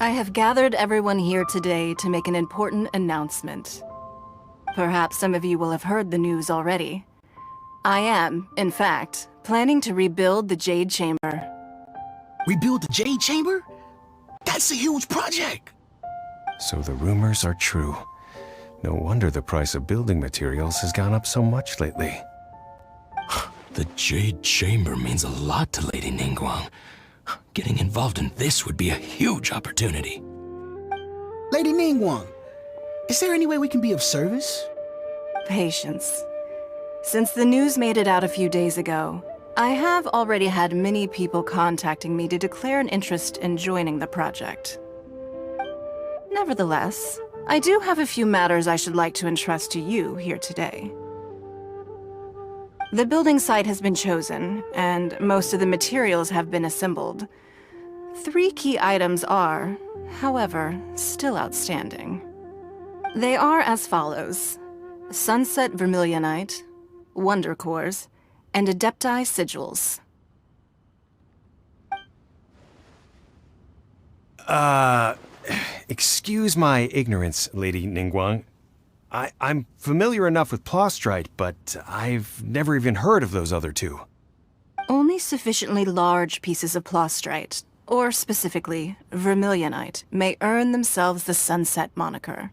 I have gathered everyone here today to make an important announcement. Perhaps some of you will have heard the news already. I am, in fact, planning to rebuild the Jade Chamber. Rebuild the Jade Chamber? That's a huge project! So the rumors are true. No wonder the price of building materials has gone up so much lately. The Jade Chamber means a lot to Lady Ningguang. Getting involved in this would be a huge opportunity. Lady Ningguang, is there any way we can be of service? Patience. Since the news made it out a few days ago, I have already had many people contacting me to declare an interest in joining the project. Nevertheless, I do have a few matters I should like to entrust to you here today. The building site has been chosen, and most of the materials have been assembled. 3 key items are, however, still outstanding. They are as follows: Sunset Vermilionite, Wonder Cores, and Adepti Sigils. Excuse my ignorance, Lady Ningguang. I'm familiar enough with Plostrite, but I've never even heard of those other 2. Only sufficiently large pieces of Plostrite, or specifically Vermilionite, may earn themselves the Sunset moniker.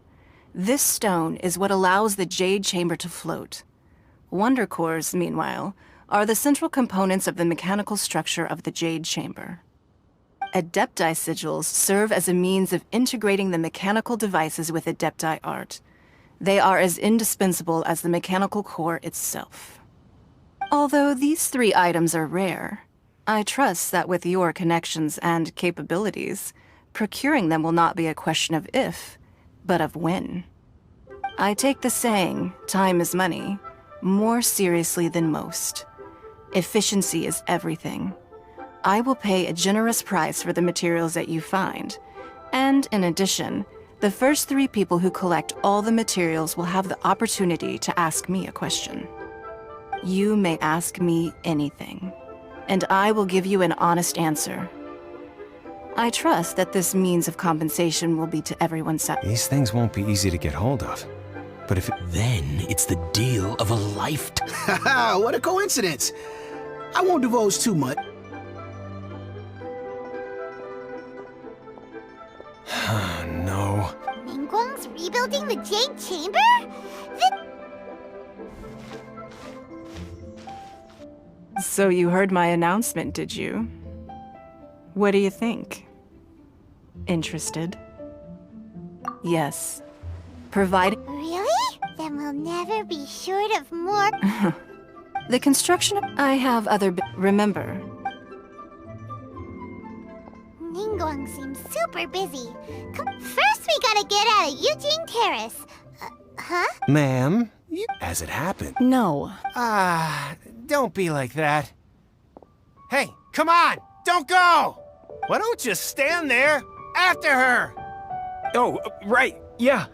This stone is what allows the Jade Chamber to float. Wonder Cores, meanwhile, are the central components of the mechanical structure of the Jade Chamber. Adepti Sigils serve as a means of integrating the mechanical devices with Adepti art. They are as indispensable as the mechanical core itself. Although these 3 items are rare, I trust that with your connections and capabilities, procuring them will not be a question of if, but of when. I take the saying, time is money, more seriously than most. Efficiency is everything. I will pay a generous price for the materials that you find, and in addition, the first 3 people who collect all the materials will have the opportunity to ask me a question. You may ask me anything, and I will give you an honest answer. I trust that this means of compensation will be to everyone's satisfaction. These things won't be easy to get hold of. But if Then it's the deal of a lifetime. Haha, what a coincidence! I won't divulge too much. no. Ningguang's rebuilding the Jade Chamber? So you heard my announcement, did you? What do you think? Interested? Yes. Provided... Really? Then we'll never be short of more... The construction of... I have other... Remember, Ningguang seems super busy. First we gotta get out of Eugene Terrace. Huh? Ma'am, as it happened. no. Don't be like that. Hey, come on! Don't go! Why don't you stand there after her? Oh, right, yeah.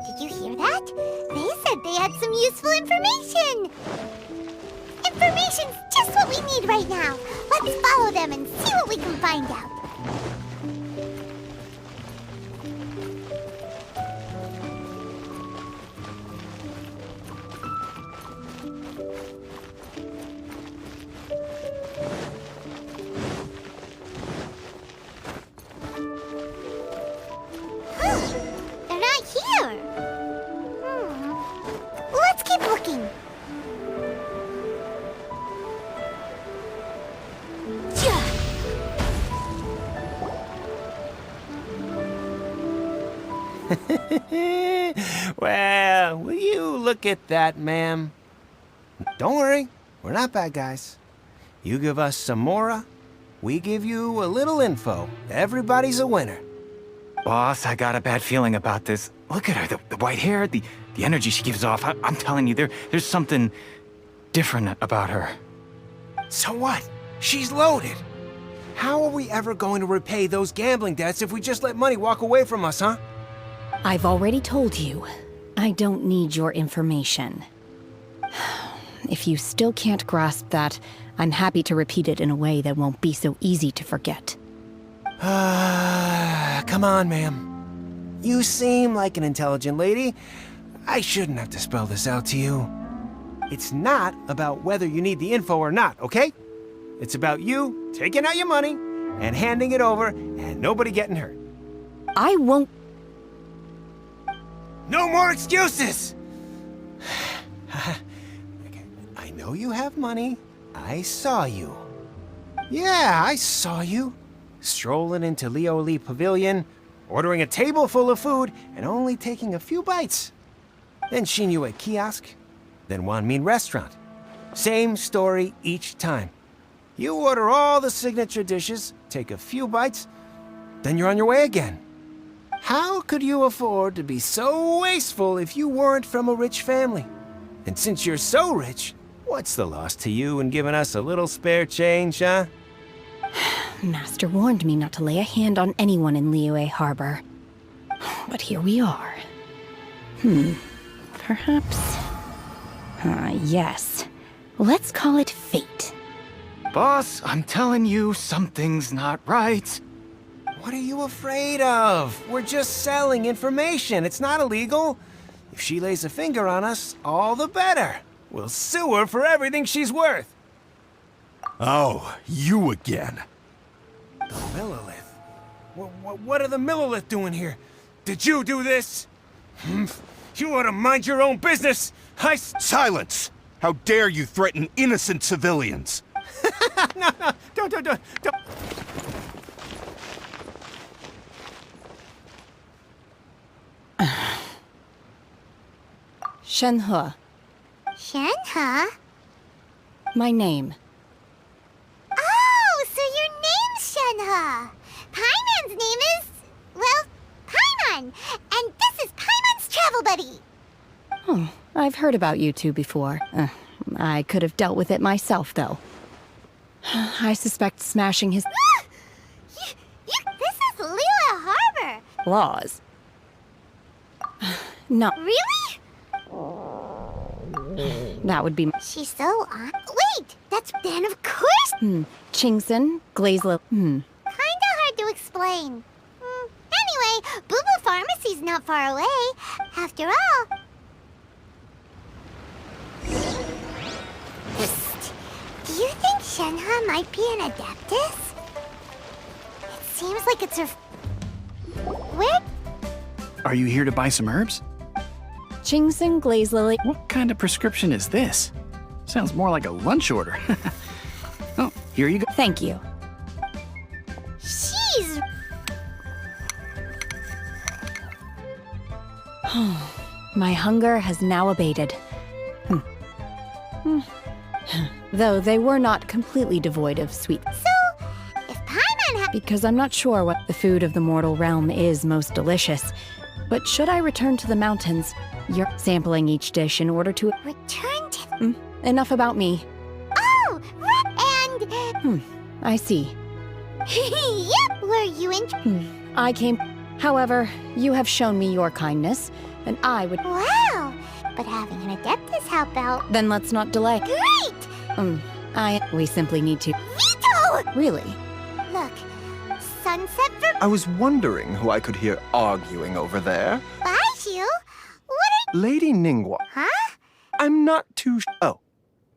Did you hear that? They said they had some useful information. Information's just what we need right now. Let's follow them and see what we can find out. They're not here. Let's keep looking. Well, will you look at that, ma'am? Don't worry, we're not bad guys. You give us some mora, we give you a little info. Everybody's a winner. Boss, I got a bad feeling about this. Look at her, the white hair, the energy she gives off. I'm telling you, there's something different about her. So what? She's loaded. How are we ever going to repay those gambling debts if we just let money walk away from us, huh? I've already told you, I don't need your information. If you still can't grasp that, I'm happy to repeat it in a way that won't be so easy to forget. Come on, ma'am. You seem like an intelligent lady. I shouldn't have to spell this out to you. It's not about whether you need the info or not, okay? It's about you taking out your money and handing it over and nobody getting hurt. I won't. No more excuses! Okay, I know you have money. I saw you. Yeah, I saw you. Strolling into Leo Lee Pavilion, ordering a table full of food, and only taking a few bites. Then Shinyue Kiosk, then Wanmin Restaurant. Same story each time. You order all the signature dishes, take a few bites, then you're on your way again. How could you afford to be so wasteful if you weren't from a rich family? And since you're so rich, what's the loss to you in giving us a little spare change, huh? Master warned me not to lay a hand on anyone in Liyue Harbor. But here we are. Perhaps... yes. Let's call it fate. Boss, I'm telling you, something's not right. What are you afraid of? We're just selling information. It's not illegal. If she lays a finger on us, all the better. We'll sue her for everything she's worth. Oh, you again. The Millilith? What are the Millilith doing here? Did you do this? You ought to mind your own business. Silence! How dare you threaten innocent civilians? No, don't. Shenhe, Shenhe? my name. Oh, so your name's Shenhe. Paimon's name is, well, Paimon. And this is Paimon's travel buddy. Oh, I've heard about you two before. I could have dealt with it myself, though. I suspect smashing his This is Liyue Harbor. laws. No, Really? that would be She's so on. Wait, that's then of course. Chingson, Glazelo. Kinda hard to explain. Anyway, Boo Boo Pharmacy's not far away. After all. Psst. Do you think Shenhe might be an Adeptus? It seems like it's her. Where? Are you here to buy some herbs? Chingson, Glazelo. What kind of prescription is this? Sounds more like a lunch order. Oh, here you go. Thank you. She's. My hunger has now abated. Though they were not completely devoid of sweet. So, if Paimon had. Because I'm not sure what the food of the mortal realm is most delicious. But should I return to the mountains, you're sampling each dish in order to... Return to. Enough about me. Oh, right. And. I see. Yep, were you in. I came... However, you have shown me your kindness, and I would... Wow! But having an Adeptus help out. Then let's not delay. Great! We simply need to... Veto! Really? Look, sunset for I was wondering who I could hear arguing over there. Baiju? What are. Lady Ningguang. Huh? I'm not too oh.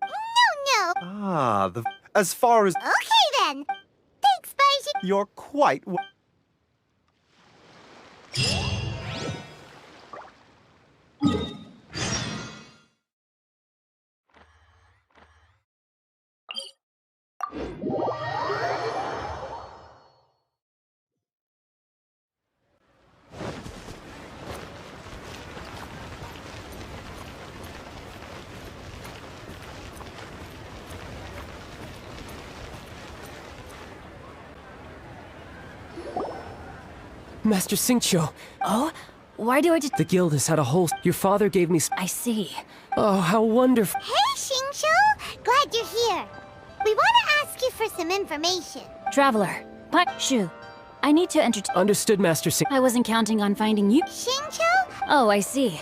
No. Ah, as far as Okay then. Thanks, Baiju. you're quite Master Xingqiu, Oh? Why do I just... the guild has had a whole... Your father gave me... I see. Oh, how wonderful. Hey, Xingqiu. Glad you're here. We want to ask you for some information. Traveler, Shu, I need to Understood, Master Sing. I wasn't counting on finding you. Xingqiu? Oh, I see.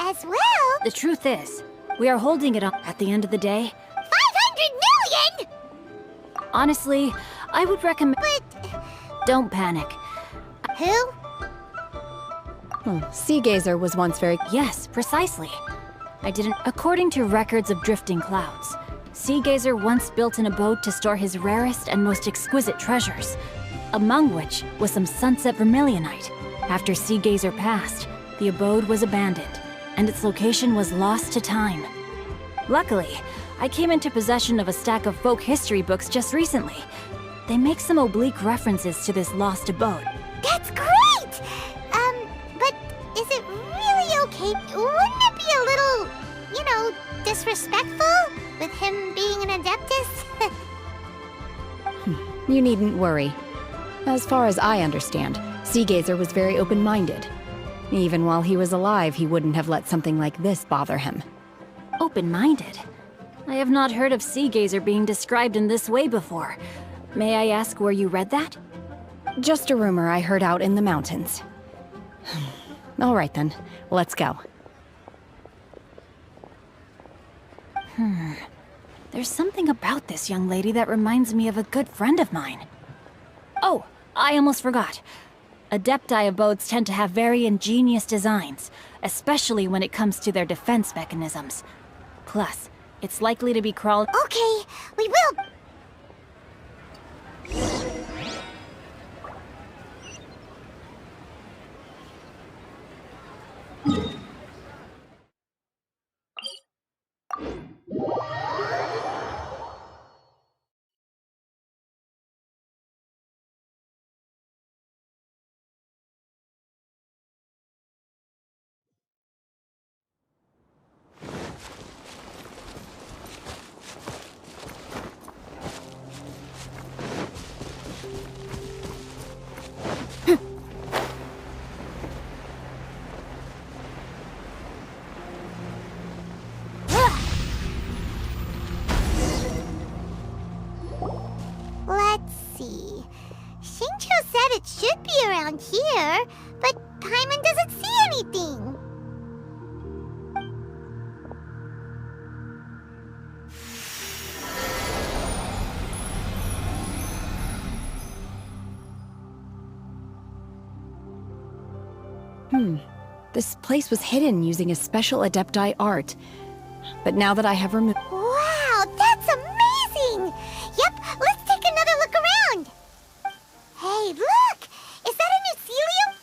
As well? The truth is, we are holding it up at the end of the day. 500 million?! Honestly, I would recommend... But... Don't panic. Who? Sea Gazer was once very... Yes, precisely. I didn't... According to records of drifting clouds, Sea Gazer once built an abode to store his rarest and most exquisite treasures, among which was some sunset vermilionite. After Sea Gazer passed, the abode was abandoned, and its location was lost to time. Luckily, I came into possession of a stack of folk history books just recently. They make some oblique references to this lost abode. That's great! But is it really okay? Wouldn't it be a little, you know, disrespectful with him being an Adeptus? You needn't worry. As far as I understand, Sea Gazer was very open-minded. Even while he was alive, he wouldn't have let something like this bother him. Open-minded? I have not heard of Sea Gazer being described in this way before. May I ask where you read that? Just a rumor I heard out in the mountains. All right then, let's go. There's something about this young lady that reminds me of a good friend of mine. Oh, I almost forgot. Adepti abodes tend to have very ingenious designs, especially when it comes to their defense mechanisms. Plus, it's likely to be crawled... Okay, we will... Let's see. Xingqiu said it should be around here, but Paimon doesn't see anything. This place was hidden using a special Adepti art. But now that I have removed... Wow, that's amazing! Yep, let's take another look around. Hey, look! Is that a mycelium?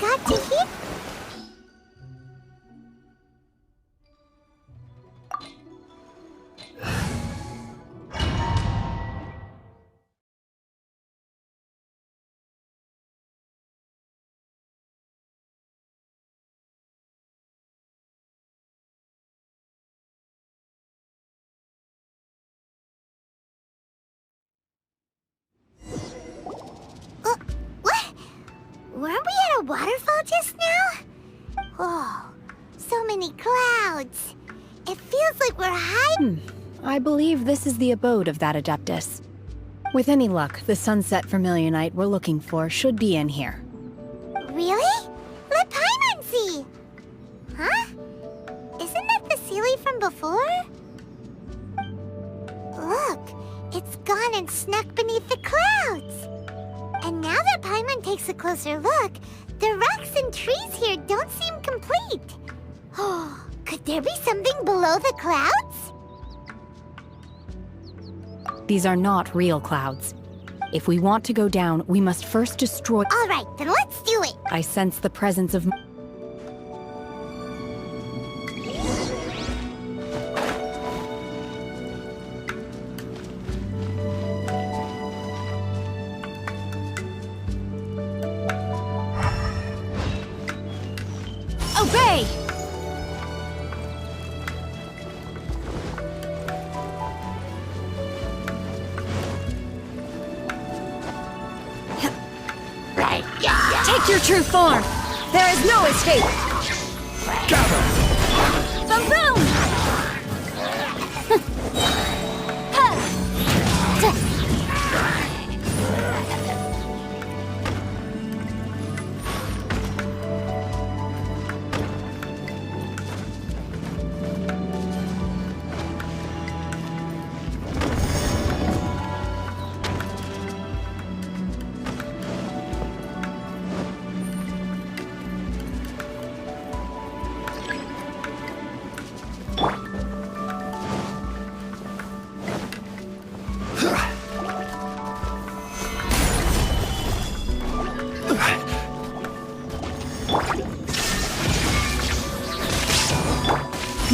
Got to hit. What? Weren't we at a waterfall just now? Oh, so many clouds. It feels like we're hiding. I believe this is the abode of that Adeptus. With any luck, the sunset vermilionite we're looking for should be in here. Really? Let Paimon see. Huh? Isn't that the Sealy from before? Look, it's gone and snuck beneath the clouds. And now that Paimon takes a closer look, the rocks and trees here don't seem complete. Oh, could there be something below the clouds? These are not real clouds. If we want to go down, we must first destroy... All right, then let's do it. I sense the presence of... Obey! Take your true form! There is no escape! Gather! Boom boom!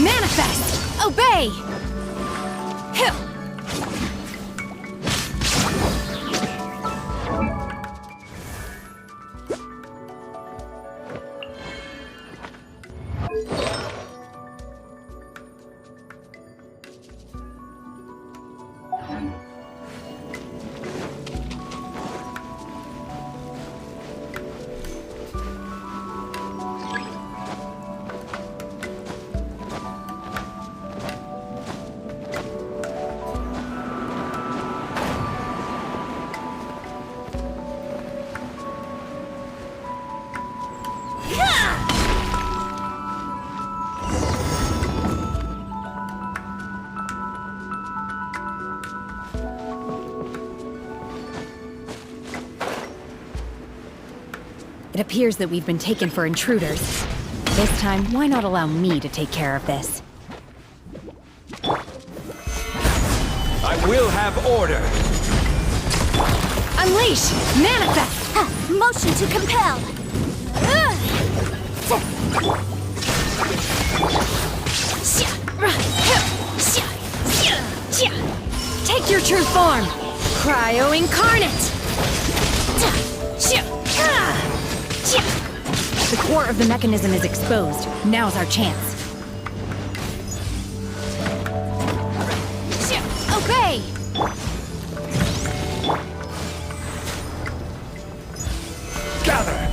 Manifest! Obey! It appears that we've been taken for intruders. This time, why not allow me to take care of this? I will have order! Unleash! Manifest! Motion to compel! Take your true form! Cryo Incarnate! The core of the mechanism is exposed. Now's our chance. Obey! Gather!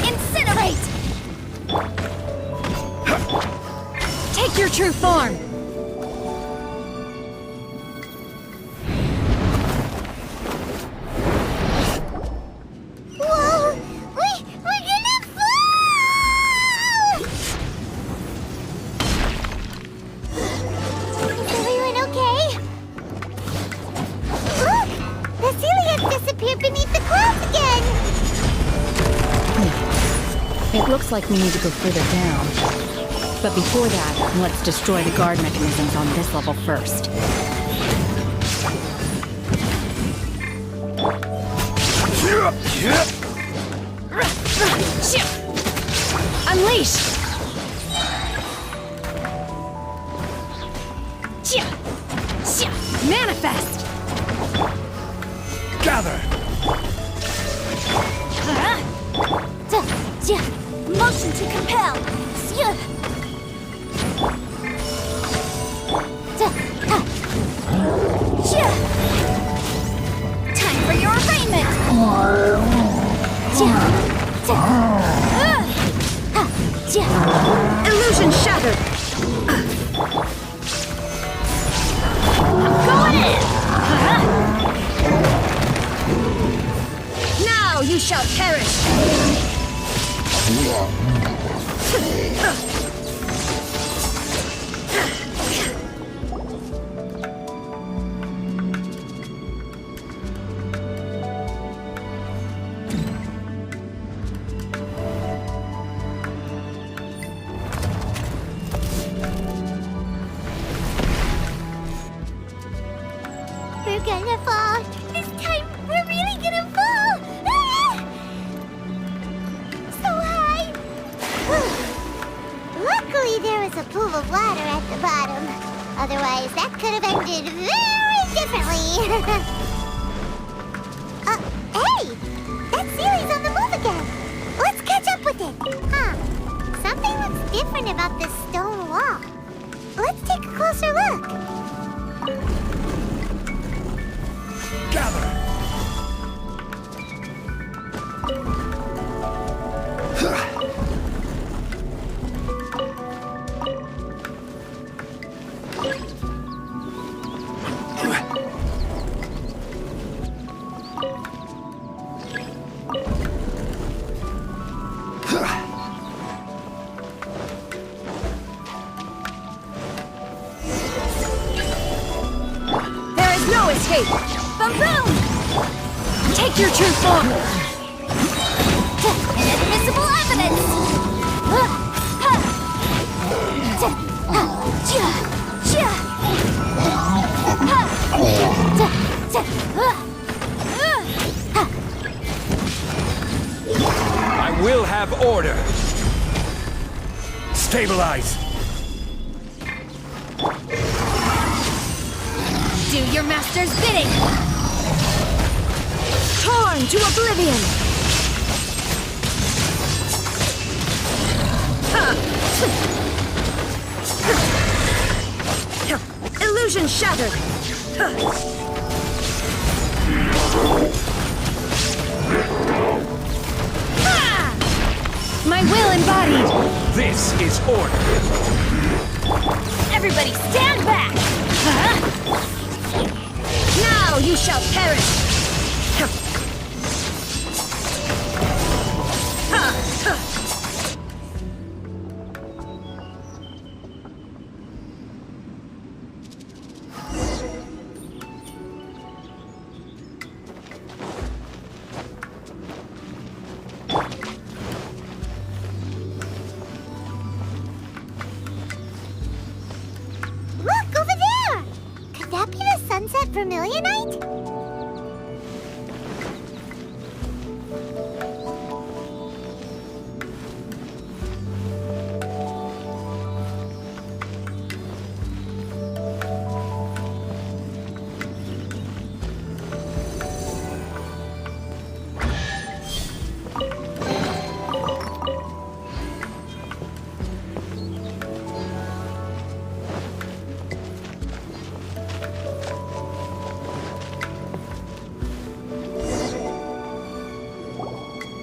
Incinerate! Take your true form! It looks like we need to go further down. But before that, let's destroy the guard mechanisms on this level first. Unleash! Manifest! Gather! Motion to compel! Time for your arraignment! Illusion shattered! Going in! Now you shall perish! We're gonna fall. This time, we're really gonna fall. Ah! So high. Luckily, there was a pool of water at the bottom. Otherwise, that could have ended very differently. Hey! That Sealy's on the move again! Let's catch up with it! Huh. Something looks different about this stone wall. Let's take a closer look. Gather! There is no escape! Boom boom! Take your true form! Inadmissible evidence! I will have order! Stabilize! Do your master's bidding! Torn to oblivion! Illusion shattered! My will embodied! This is order! Everybody stand back! Now you shall perish! Look, over there! Could that be the sunset vermilionite?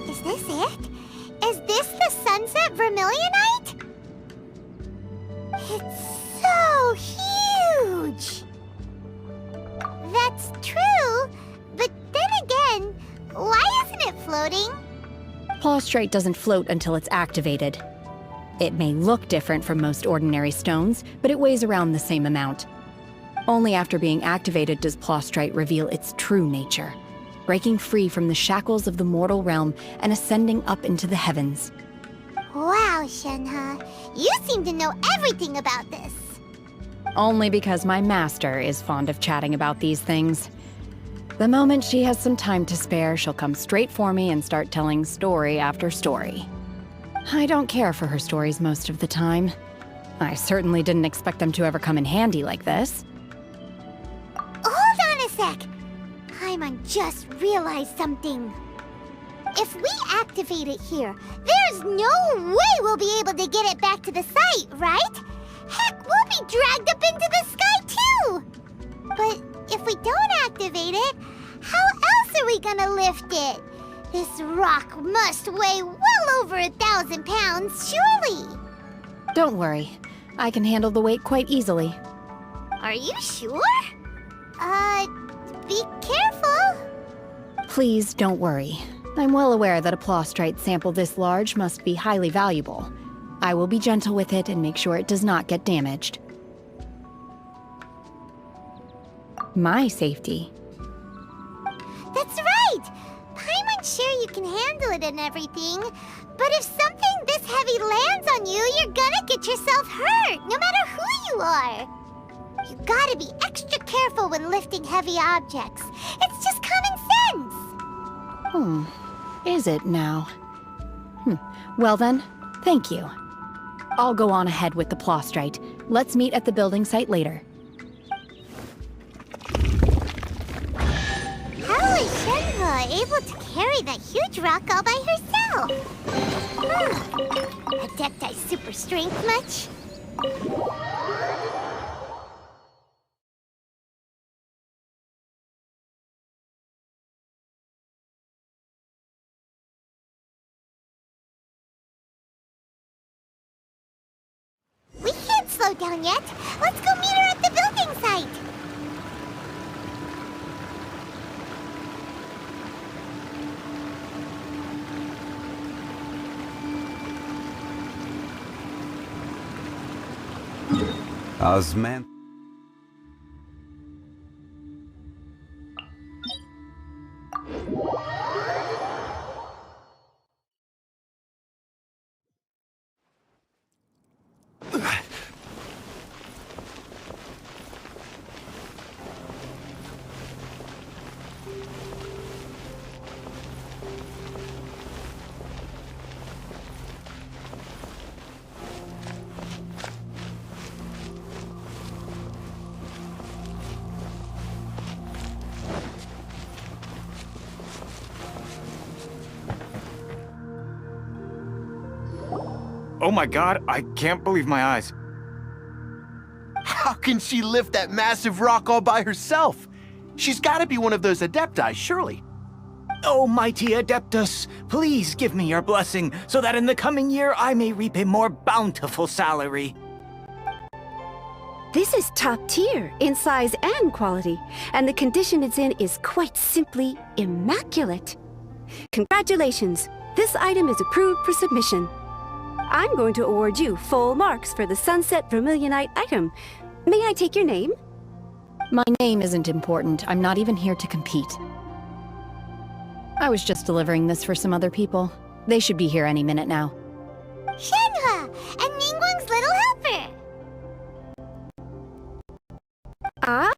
Is this it? Is this the sunset vermilionite? It's so huge! That's true, but then again, why isn't it floating? Plaustrite doesn't float until it's activated. It may look different from most ordinary stones, but it weighs around the same amount. Only after being activated does Plaustrite reveal its true nature, breaking free from the shackles of the mortal realm and ascending up into the heavens. Wow, Shenhe, you seem to know everything about this. Only because my master is fond of chatting about these things. The moment she has some time to spare, she'll come straight for me and start telling story after story. I don't care for her stories most of the time. I certainly didn't expect them to ever come in handy like this. Hold on a sec. Paimon just realized something. If we activate it here, there's no way we'll be able to get it back to the site, right? Heck, we'll be dragged up into the sky too! But if we don't activate it, how else are we gonna lift it? This rock must weigh well over 1,000 pounds, surely! Don't worry. I can handle the weight quite easily. Are you sure? Be careful! Please don't worry. I'm well aware that a Plaustrite sample this large must be highly valuable. I will be gentle with it and make sure it does not get damaged. My safety. That's right! Paimon's sure you can handle it and everything, but if something this heavy lands on you, you're gonna get yourself hurt, no matter who you are. You gotta be extra careful when lifting heavy objects. It's just common sense! Is it now? Well then, thank you. I'll go on ahead with the Plaustrite. Let's meet at the building site later. How is Shenhe able to carry that huge rock all by herself? Adepti super strength much? We can't slow down yet. Let's go meet her at the building site. Osman. Oh my god, I can't believe my eyes. How can she lift that massive rock all by herself? She's gotta be one of those Adepti, surely. Oh, mighty Adeptus, please give me your blessing so that in the coming year I may reap a more bountiful salary. This is top tier in size and quality, and the condition it's in is quite simply immaculate. Congratulations, this item is approved for submission. I'm going to award you full marks for the Sunset Vermilionite item. May I take your name? My name isn't important. I'm not even here to compete. I was just delivering this for some other people. They should be here any minute now. Shenhua, and Ningguang's little helper.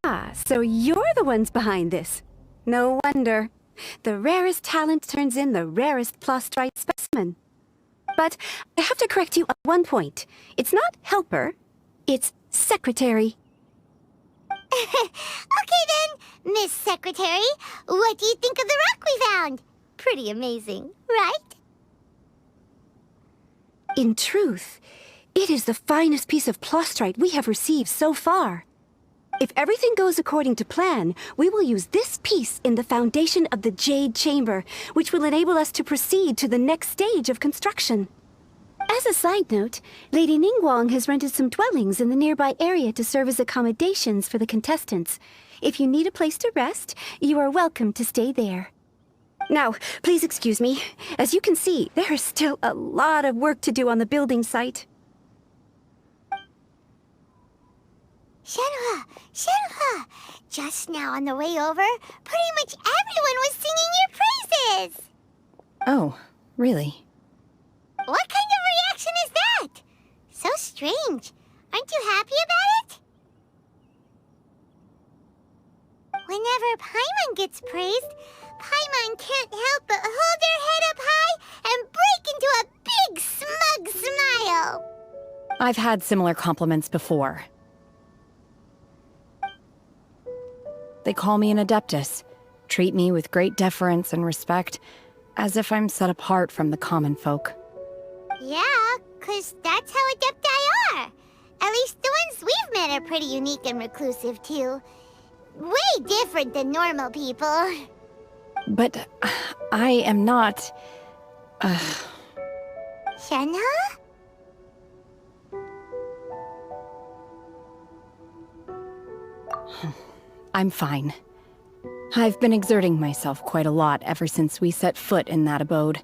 Ah, so you're the ones behind this. No wonder. The rarest talent turns in the rarest Plostrite specimen. But I have to correct you on one point. It's not helper, it's secretary. Okay then, Miss Secretary, what do you think of the rock we found? Pretty amazing, right? In truth, it is the finest piece of Plostrite we have received so far. If everything goes according to plan, we will use this piece in the foundation of the Jade Chamber, which will enable us to proceed to the next stage of construction. As a side note, Lady Ningguang has rented some dwellings in the nearby area to serve as accommodations for the contestants. If you need a place to rest, you are welcome to stay there. Now, please excuse me. As you can see, there is still a lot of work to do on the building site. Shenhua! Just now on the way over, pretty much everyone was singing your praises! Oh, really? What kind of reaction is that? So strange. Aren't you happy about it? Whenever Paimon gets praised, Paimon can't help but hold their head up high and break into a big smug smile. I've had similar compliments before. They call me an Adeptus, treat me with great deference and respect, as if I'm set apart from the common folk. Yeah, 'cause that's how Adepti are. At least the ones we've met are pretty unique and reclusive, too. Way different than normal people. But I am not... Shenhua? I'm fine. I've been exerting myself quite a lot ever since we set foot in that abode.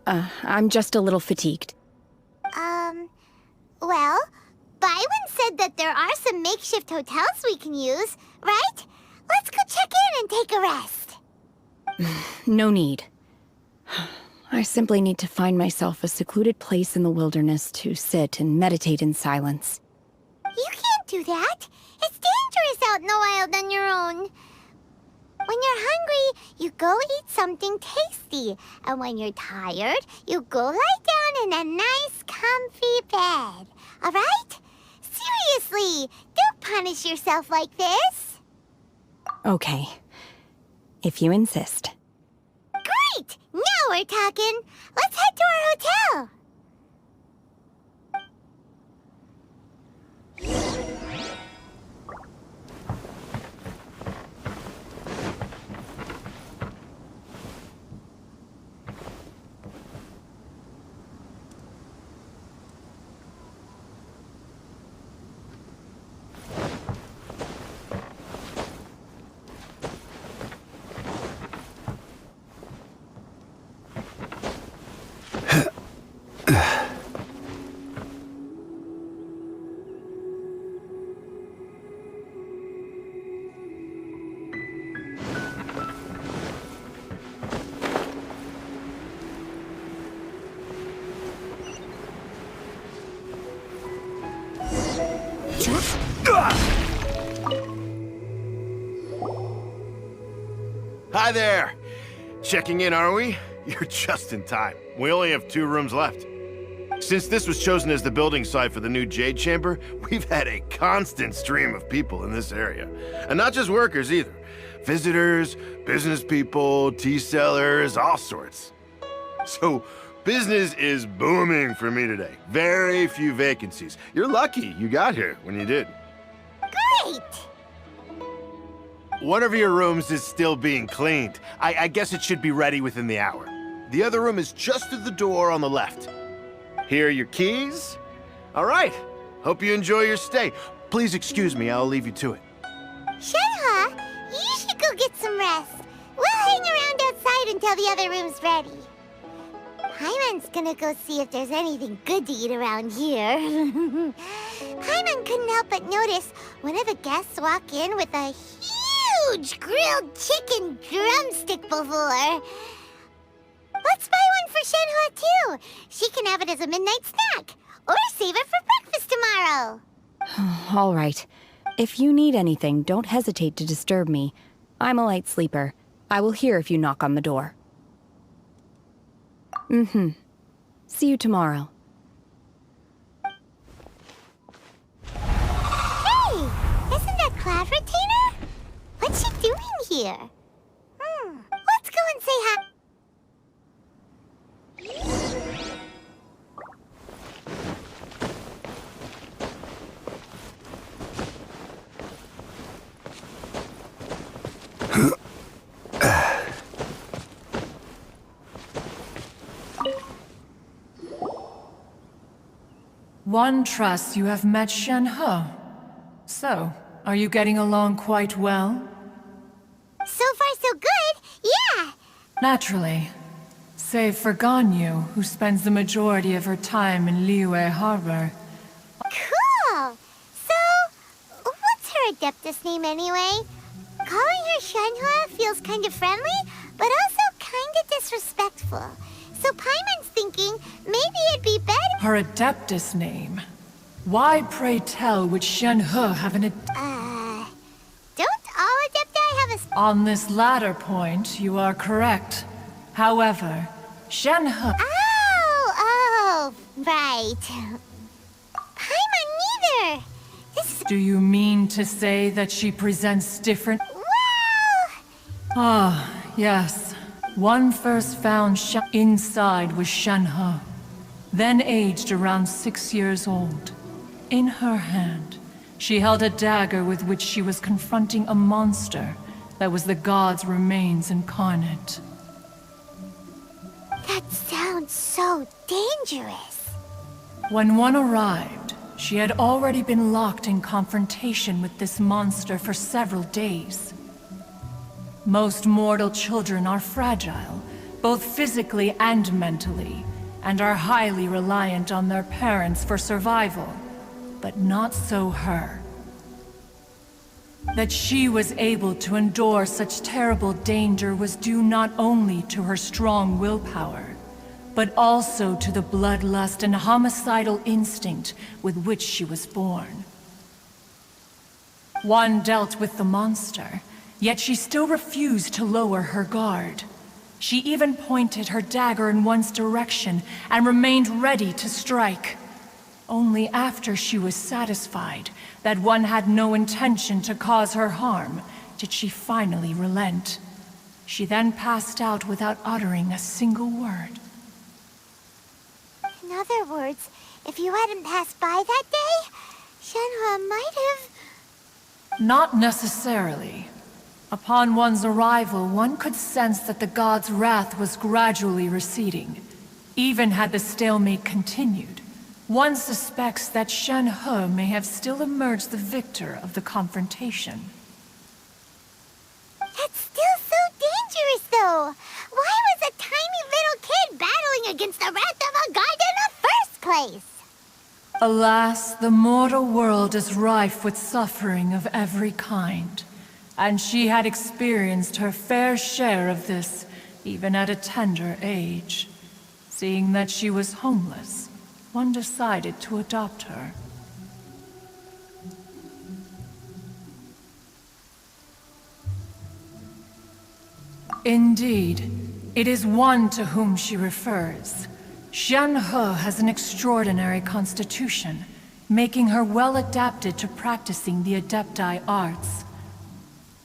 I'm just a little fatigued. Well, Byron said that there are some makeshift hotels we can use, right? Let's go check in and take a rest. No need. I simply need to find myself a secluded place in the wilderness to sit and meditate in silence. You can't do that. It's dangerous out in the wild on your own. When you're hungry, you go eat something tasty. And when you're tired, you go lie down in a nice, comfy bed. All right? Seriously, don't punish yourself like this. Okay. If you insist. we're talking. Let's head to our hotel. Hi there! Checking in, are we? You're just in time. We only have 2 rooms left. Since this was chosen as the building site for the new Jade Chamber, we've had a constant stream of people in this area. And not just workers either. Visitors, business people, tea sellers, all sorts. So, business is booming for me today. Very few vacancies. You're lucky you got here when you did. Great! One of your rooms is still being cleaned. I guess it should be ready within the hour. The other room is just through the door on the left. Here are your keys. All right. Hope you enjoy your stay. Please excuse me, I'll leave you to it. Shenhe, you should go get some rest. We'll hang around outside until the other room's ready. Paimon's gonna go see if there's anything good to eat around here. Paimon couldn't help but notice one of the guests walk in with a huge grilled chicken drumstick before. Let's buy one for Shenhe too. She can have it as a midnight snack. Or save it for breakfast tomorrow. All right. If you need anything, don't hesitate to disturb me. I'm a light sleeper. I will hear if you knock on the door. See you tomorrow. Hey! Isn't that Cloud Retainer? What's she doing here? Let's go and say hi. One trusts you have met Shenhe. So, are you getting along quite well? So far so good, yeah! Naturally. Save for Ganyu, who spends the majority of her time in Liyue Harbor. Cool! So, what's her Adeptus name anyway? Calling her Shenhe feels kind of friendly, but also kind of disrespectful. So Paimon's thinking maybe it'd be better... Her Adeptus name? Why, pray tell, would Shenhe have an don't all Adepti have a... On this latter point, you are correct. However, Shenhe... Oh, right. Paimon neither! This is... Do you mean to say that she presents different... Well... Ah, yes. One first found inside was Shenhe, then aged around 6 years old. In her hand, she held a dagger with which she was confronting a monster that was the god's remains incarnate. That sounds so dangerous. When one arrived, she had already been locked in confrontation with this monster for several days. Most mortal children are fragile, both physically and mentally, and are highly reliant on their parents for survival. But not so her. That she was able to endure such terrible danger was due not only to her strong willpower, but also to the bloodlust and homicidal instinct with which she was born. One dealt with the monster, yet she still refused to lower her guard. She even pointed her dagger in one's direction and remained ready to strike. Only after she was satisfied that one had no intention to cause her harm did she finally relent. She then passed out without uttering a single word. In other words, if you hadn't passed by that day, Shenhua might have... Not necessarily. Upon one's arrival, one could sense that the god's wrath was gradually receding. Even had the stalemate continued, one suspects that Shenhe may have still emerged the victor of the confrontation. That's still so dangerous, though! Why was a tiny little kid battling against the wrath of a god in the first place? Alas, the mortal world is rife with suffering of every kind. And she had experienced her fair share of this, even at a tender age. Seeing that she was homeless, one decided to adopt her. Indeed, it is one to whom she refers. Shenhe has an extraordinary constitution, making her well adapted to practicing the Adepti arts.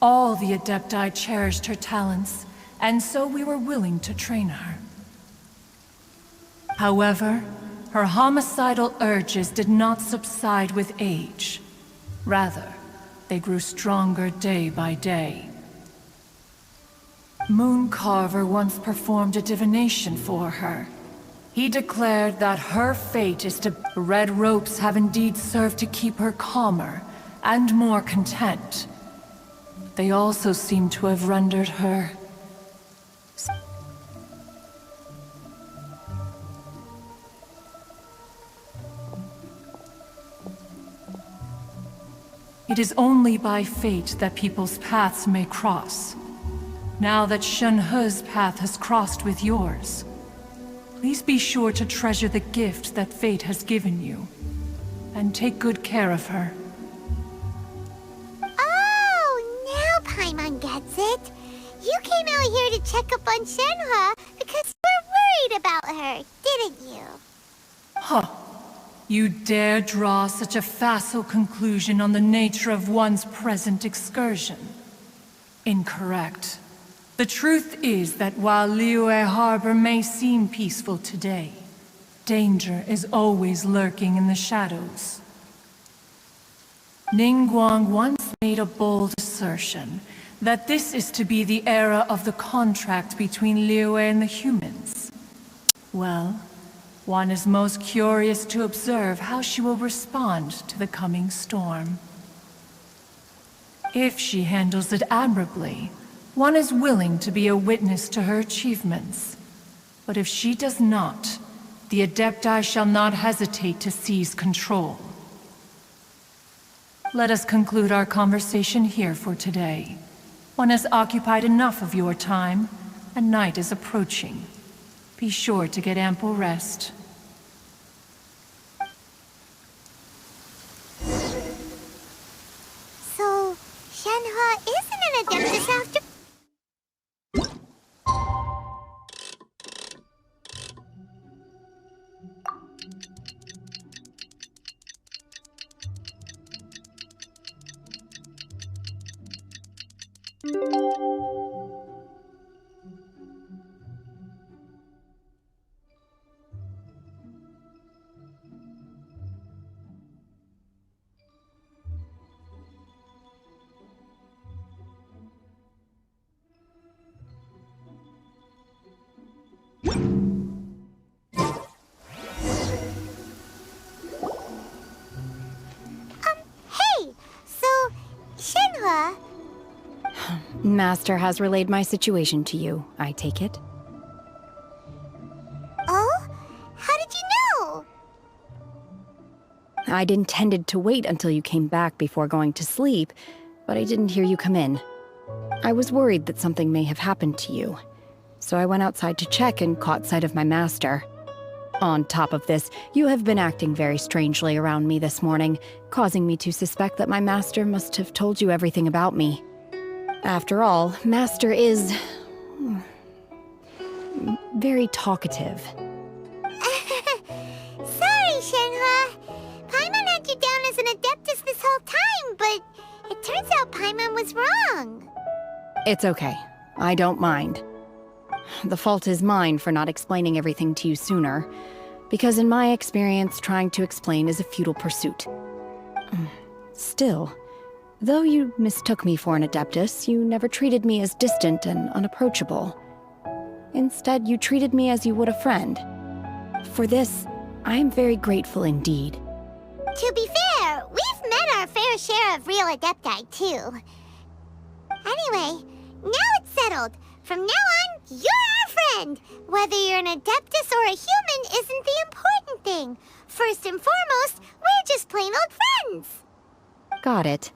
All the Adepti cherished her talents, and so we were willing to train her. However, her homicidal urges did not subside with age. Rather, they grew stronger day by day. Mooncarver once performed a divination for her. He declared that her fate is to... Red ropes have indeed served to keep her calmer and more content. They also seem to have rendered her... It is only by fate that people's paths may cross. Now that Shenhe's path has crossed with yours, please be sure to treasure the gift that fate has given you, and take good care of her. Oh, now Paimon gets it. You came out here to check up on Shenhe because you were worried about her, didn't you? Huh. You dare draw such a facile conclusion on the nature of one's present excursion? Incorrect. The truth is that while Liyue Harbor may seem peaceful today, danger is always lurking in the shadows. Ningguang once made a bold assertion that this is to be the era of the contract between Liyue and the humans. Well, one is most curious to observe how she will respond to the coming storm. If she handles it admirably, one is willing to be a witness to her achievements. But if she does not, the Adepti shall not hesitate to seize control. Let us conclude our conversation here for today. One has occupied enough of your time, and night is approaching. Be sure to get ample rest. So, Shenhe isn't an Adeptus after... Hey! So, Shenhe... Master has relayed my situation to you, I take it? Oh? How did you know? I'd intended to wait until you came back before going to sleep, but I didn't hear you come in. I was worried that something may have happened to you, so I went outside to check and caught sight of my master. On top of this, you have been acting very strangely around me this morning, causing me to suspect that my master must have told you everything about me. After all, Master is... very talkative. Sorry, Shenhe. Paimon had you down as an Adeptus this whole time, but it turns out Paimon was wrong. It's okay. I don't mind. The fault is mine for not explaining everything to you sooner, because in my experience, trying to explain is a futile pursuit. Still, though you mistook me for an Adeptus, you never treated me as distant and unapproachable. Instead, you treated me as you would a friend. For this, I am very grateful indeed. To be fair, we've met our fair share of real Adepti, too. Anyway, now it's settled. From now on, you're our friend. Whether you're an Adeptus or a human isn't the important thing. First and foremost, we're just plain old friends. Got it.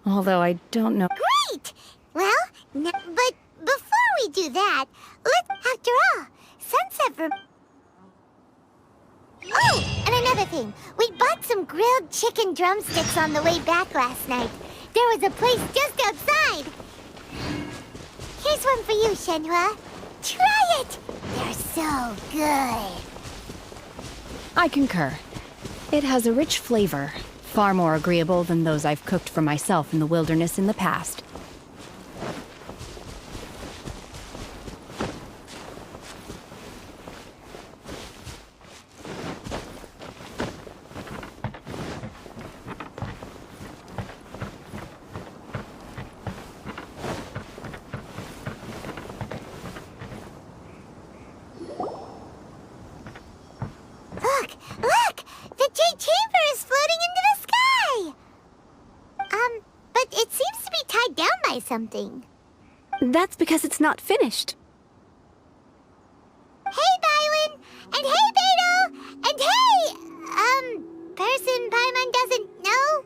Although I don't know— Great! Well, but before we do that, after all, Sunset Oh, and another thing. We bought some grilled chicken drumsticks on the way back last night. There was a place just outside. Here's one for you, Shenhua. Try it! They're so good. I concur. It has a rich flavor, far more agreeable than those I've cooked for myself in the wilderness in the past. Look! The Jade Chamber is floating into the sky! But it seems to be tied down by something. That's because it's not finished. Hey, Bywin! And hey, Beto! And hey, person Paimon doesn't know?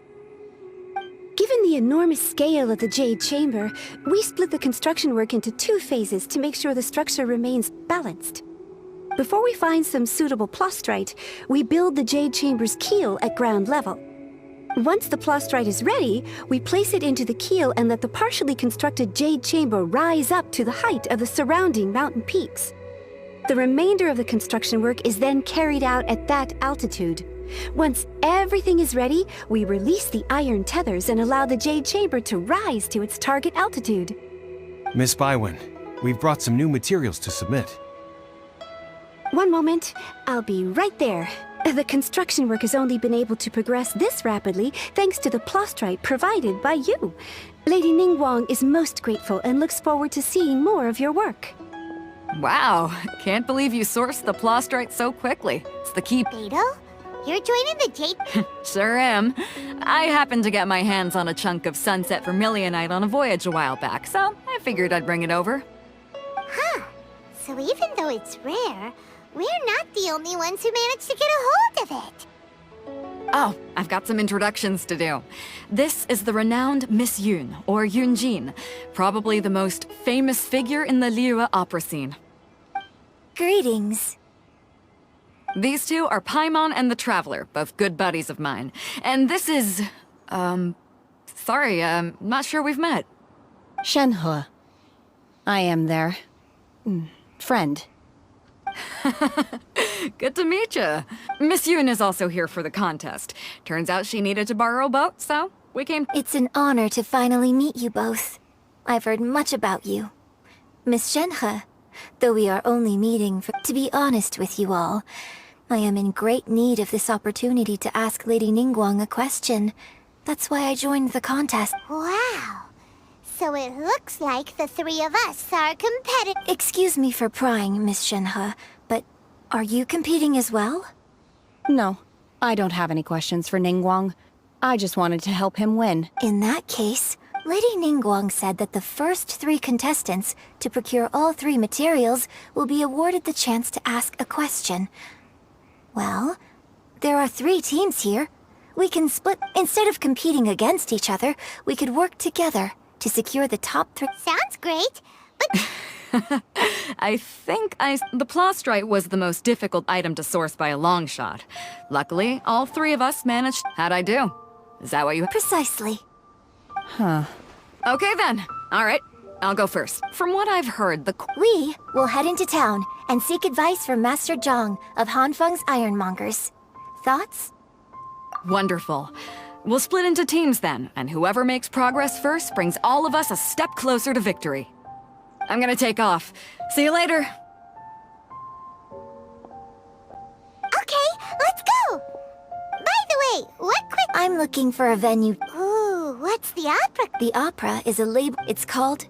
Given the enormous scale of the Jade Chamber, we split the construction work into 2 phases to make sure the structure remains balanced. Before we find some suitable plastrite, we build the Jade Chamber's keel at ground level. Once the plastrite is ready, we place it into the keel and let the partially constructed Jade Chamber rise up to the height of the surrounding mountain peaks. The remainder of the construction work is then carried out at that altitude. Once everything is ready, we release the iron tethers and allow the Jade Chamber to rise to its target altitude. Miss Bywin, we've brought some new materials to submit. One moment, I'll be right there. The construction work has only been able to progress this rapidly thanks to the plastrite provided by you. Lady Ningguang is most grateful and looks forward to seeing more of your work. Wow, can't believe you sourced the plastrite so quickly. It's the key. Beto? You're joining the Jade... Sure am. I happened to get my hands on a chunk of sunset vermilionite on a voyage a while back, so I figured I'd bring it over. Huh. So even though it's rare, we're not the only ones who managed to get a hold of it. Oh, I've got some introductions to do. This is the renowned Miss Yun, or Yunjin, probably the most famous figure in the Liyue opera scene. Greetings. These two are Paimon and the Traveler, both good buddies of mine. And this is... sorry, not sure we've met. Shenhua. I am their... friend. Good to meet you. Miss Yun is also here for the contest. Turns out she needed to borrow a boat, so we came... It's an honor to finally meet you both. I've heard much about you. Miss Shenhe, though we are only meeting to be honest with you all, I am in great need of this opportunity to ask Lady Ningguang a question. That's why I joined the contest. Wow. So it looks like the 3 of us are competitive. Excuse me for prying, Miss Shenhe, but are you competing as well? No, I don't have any questions for Ningguang. I just wanted to help him win. In that case, Lady Ningguang said that the first 3 contestants to procure all 3 materials will be awarded the chance to ask a question. Well, there are 3 teams here. We can split. Instead of competing against each other, we could work together to secure the top 3. Sounds great, but... I think the plastrite was the most difficult item to source by a long shot. Luckily, all 3 of us managed. How'd I do? Is that what you... Precisely. Huh. Okay then. All right, I'll go first. From what I've heard, We will head into town and seek advice from Master Zhang of Hanfeng's Ironmongers. Thoughts? Wonderful. We'll split into teams then, and whoever makes progress first brings all of us a step closer to victory. I'm gonna take off. See you later. Okay, let's go! By the way, what quick— I'm looking for a venue. Ooh, what's the opera? The opera is a label. It's called...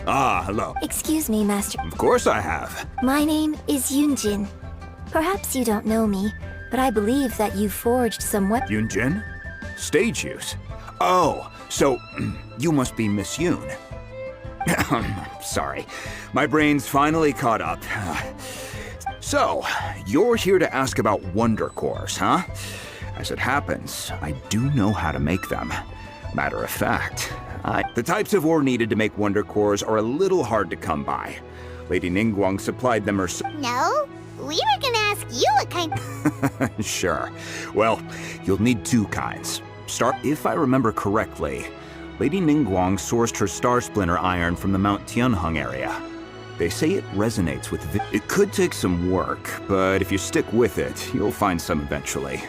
Ah, hello. Excuse me, Master. Of course I have. My name is Yunjin. Perhaps you don't know me, but I believe that you forged some Yunjin? Stage use? Oh, so you must be Miss Yoon. Sorry, my brain's finally caught up. So, you're here to ask about Wonder Cores, huh? As it happens, I do know how to make them. Matter of fact, the types of ore needed to make Wonder Cores are a little hard to come by. Lady Ningguang supplied them herself. No, we were gonna ask you what kind— Sure. Well, you'll need two kinds. If I remember correctly, Lady Ningguang sourced her Star Splinter iron from the Mount Tianheng area. They say it resonates with it could take some work, but if you stick with it, you'll find some eventually.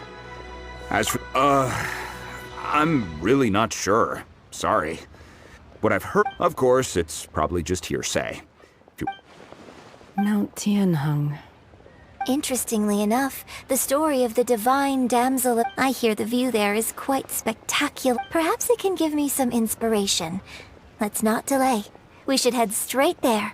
As for, I'm really not sure. Sorry. What I've heard, of course, it's probably just hearsay. Mount Tianheng. Interestingly enough, the story of the divine damsel— I hear the view there is quite spectacular. Perhaps it can give me some inspiration. Let's not delay. We should head straight there.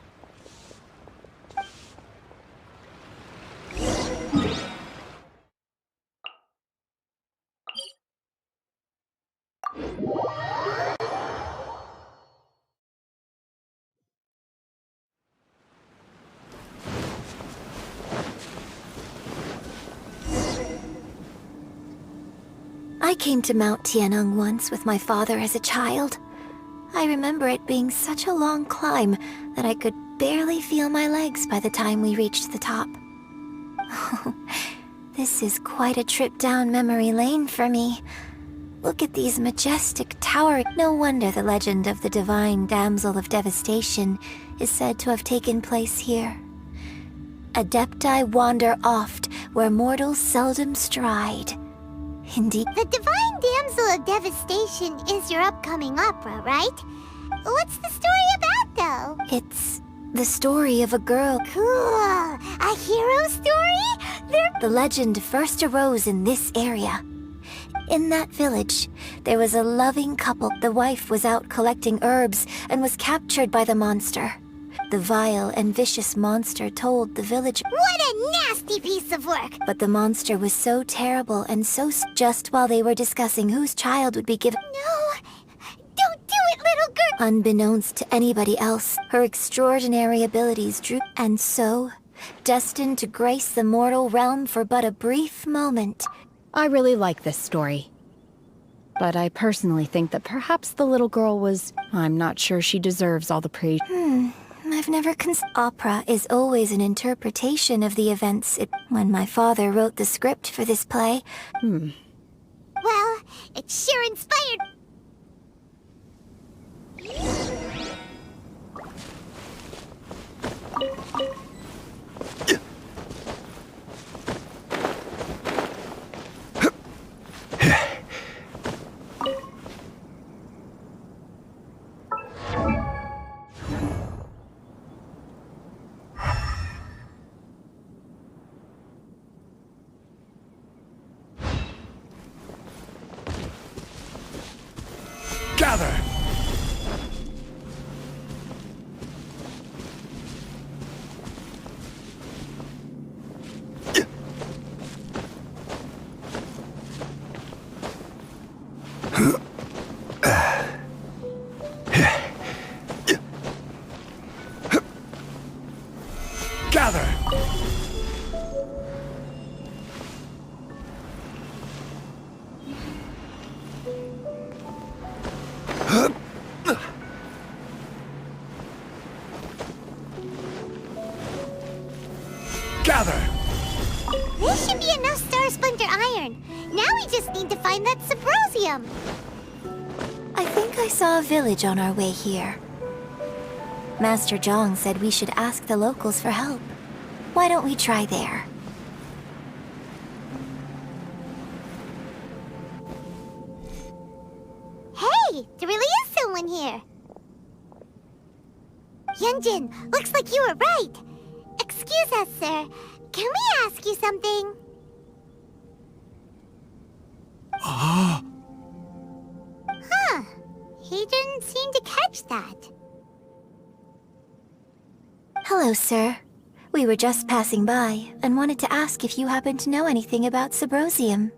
I came to Mount Tianheng once with my father as a child. I remember it being such a long climb that I could barely feel my legs by the time we reached the top. This is quite a trip down memory lane for me. Look at these majestic towers. No wonder the legend of the divine damsel of devastation is said to have taken place here. Adepti wander oft where mortals seldom stride. Indeed. The Divine Damsel of Devastation is your upcoming opera, right? What's the story about, though? It's the story of a girl. Cool. A hero story? The legend first arose in this area. In that village, there was a loving couple. The wife was out collecting herbs and was captured by the monster. The vile and vicious monster told the village— What a nasty piece of work! But the monster was so terrible and just while they were discussing whose child would be given— No! Don't do it, little girl! Unbeknownst to anybody else, her extraordinary abilities drew— And so, destined to grace the mortal realm for but a brief moment. I really like this story. But I personally think that perhaps the little girl was— I'm not sure she deserves all the praise. I've never Opera is always an interpretation of the events when my father wrote the script for this play. Well, it sure inspired— Gather! Gather! gather! This should be enough Star Splinter iron. Now we just need to find that Subrosium. I think I saw a village on our way here. Master Zhong said we should ask the locals for help. Why don't we try there? Hey, there really is someone here. Yunjin, looks like you were right. Excuse us, sir. Can we ask you something? Huh. He didn't seem to catch that. Hello, sir. We were just passing by and wanted to ask if you happen to know anything about Subrosium.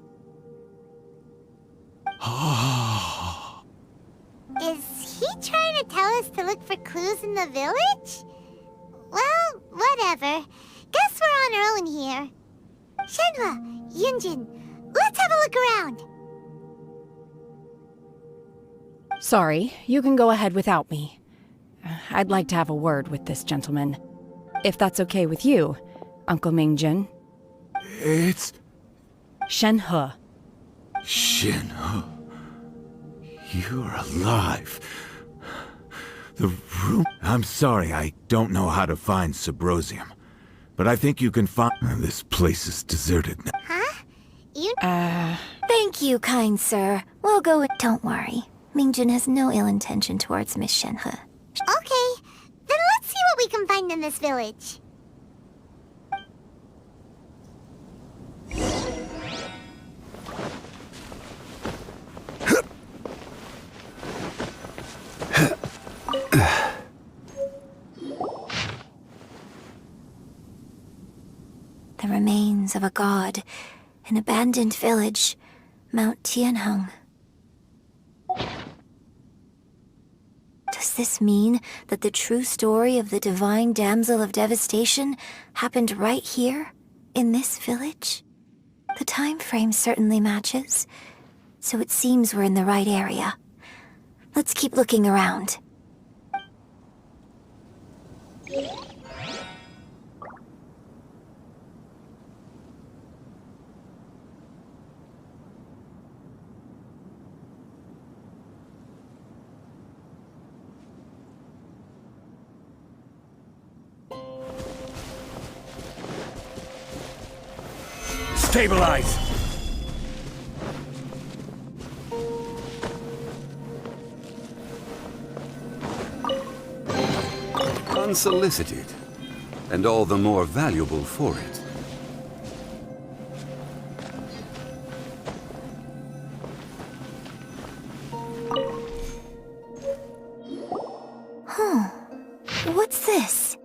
Is he trying to tell us to look for clues in the village? Well, whatever. Guess we're on our own here. Shenhua, Yunjin, let's have a look around. Sorry, you can go ahead without me. I'd like to have a word with this gentleman. If that's okay with you, Uncle Mingjin. It's... Shenhe. Shenhe. You're alive. The room... I'm sorry, I don't know how to find Subrosium. But I think you can find... This place is deserted now. Huh? Thank you, kind sir. We'll go with... Don't worry. Mingjin has no ill intention towards Miss Shenhe. Okay, then let's see what we can find in this village. The remains of a god, an abandoned village, Mount Tianheng. Does this mean that the true story of the divine damsel of devastation happened right here, in this village? The time frame certainly matches, so it seems we're in the right area. Let's keep looking around. Stabilize! Unsolicited, and all the more valuable for it. Huh. What's this?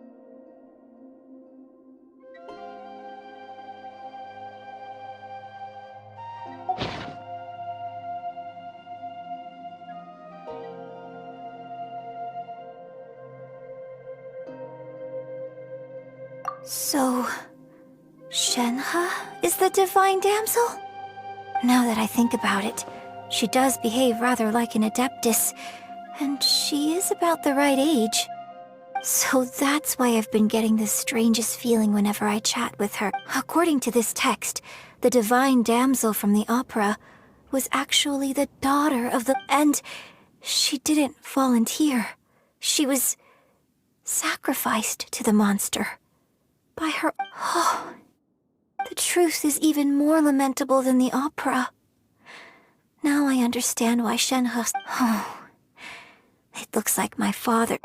So, Shenhe is the divine damsel? Now that I think about it, she does behave rather like an adeptus, and she is about the right age. So that's why I've been getting the strangest feeling whenever I chat with her. According to this text, the divine damsel from the opera was actually the daughter of the... And she didn't volunteer. She was sacrificed to the monster. By her... Oh, the truth is even more lamentable than the opera. Now I understand why Shenhe... Oh, it looks like my father...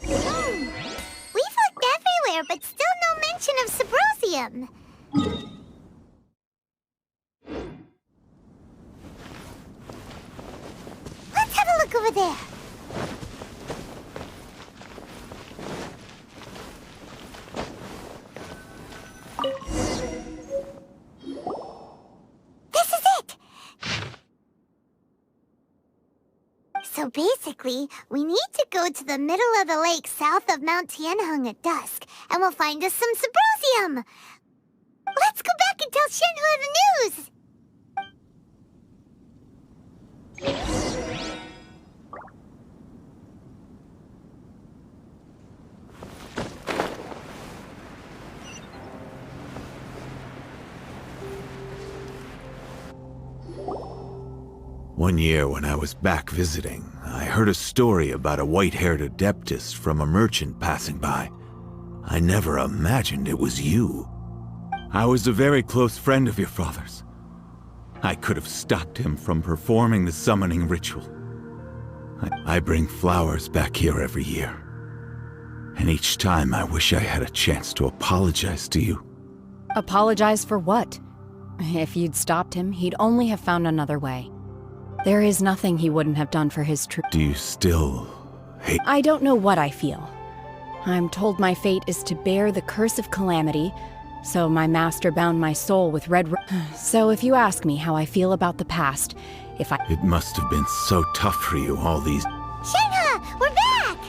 We've looked everywhere, but still no mention of Subrosium. Let's have a look over there. This is it! So basically, we need to go to the middle of the lake south of Mount Tianheng at dusk, and we'll find us some Subrosium! Let's go back and tell Shenhua the news! One year when I was back visiting, I heard a story about a white-haired adeptus from a merchant passing by. I never imagined it was you. I was a very close friend of your father's. I could have stopped him from performing the summoning ritual. I bring flowers back here every year. And each time I wish I had a chance to apologize to you. Apologize for what? If you'd stopped him, he'd only have found another way. There is nothing he wouldn't have done for his true. Do you still hate? I don't know what I feel. I'm told my fate is to bear the curse of calamity, so my master bound my soul with red. So if you ask me how I feel about the past, if I. It must have been so tough for you all these. Shenhe, we're back!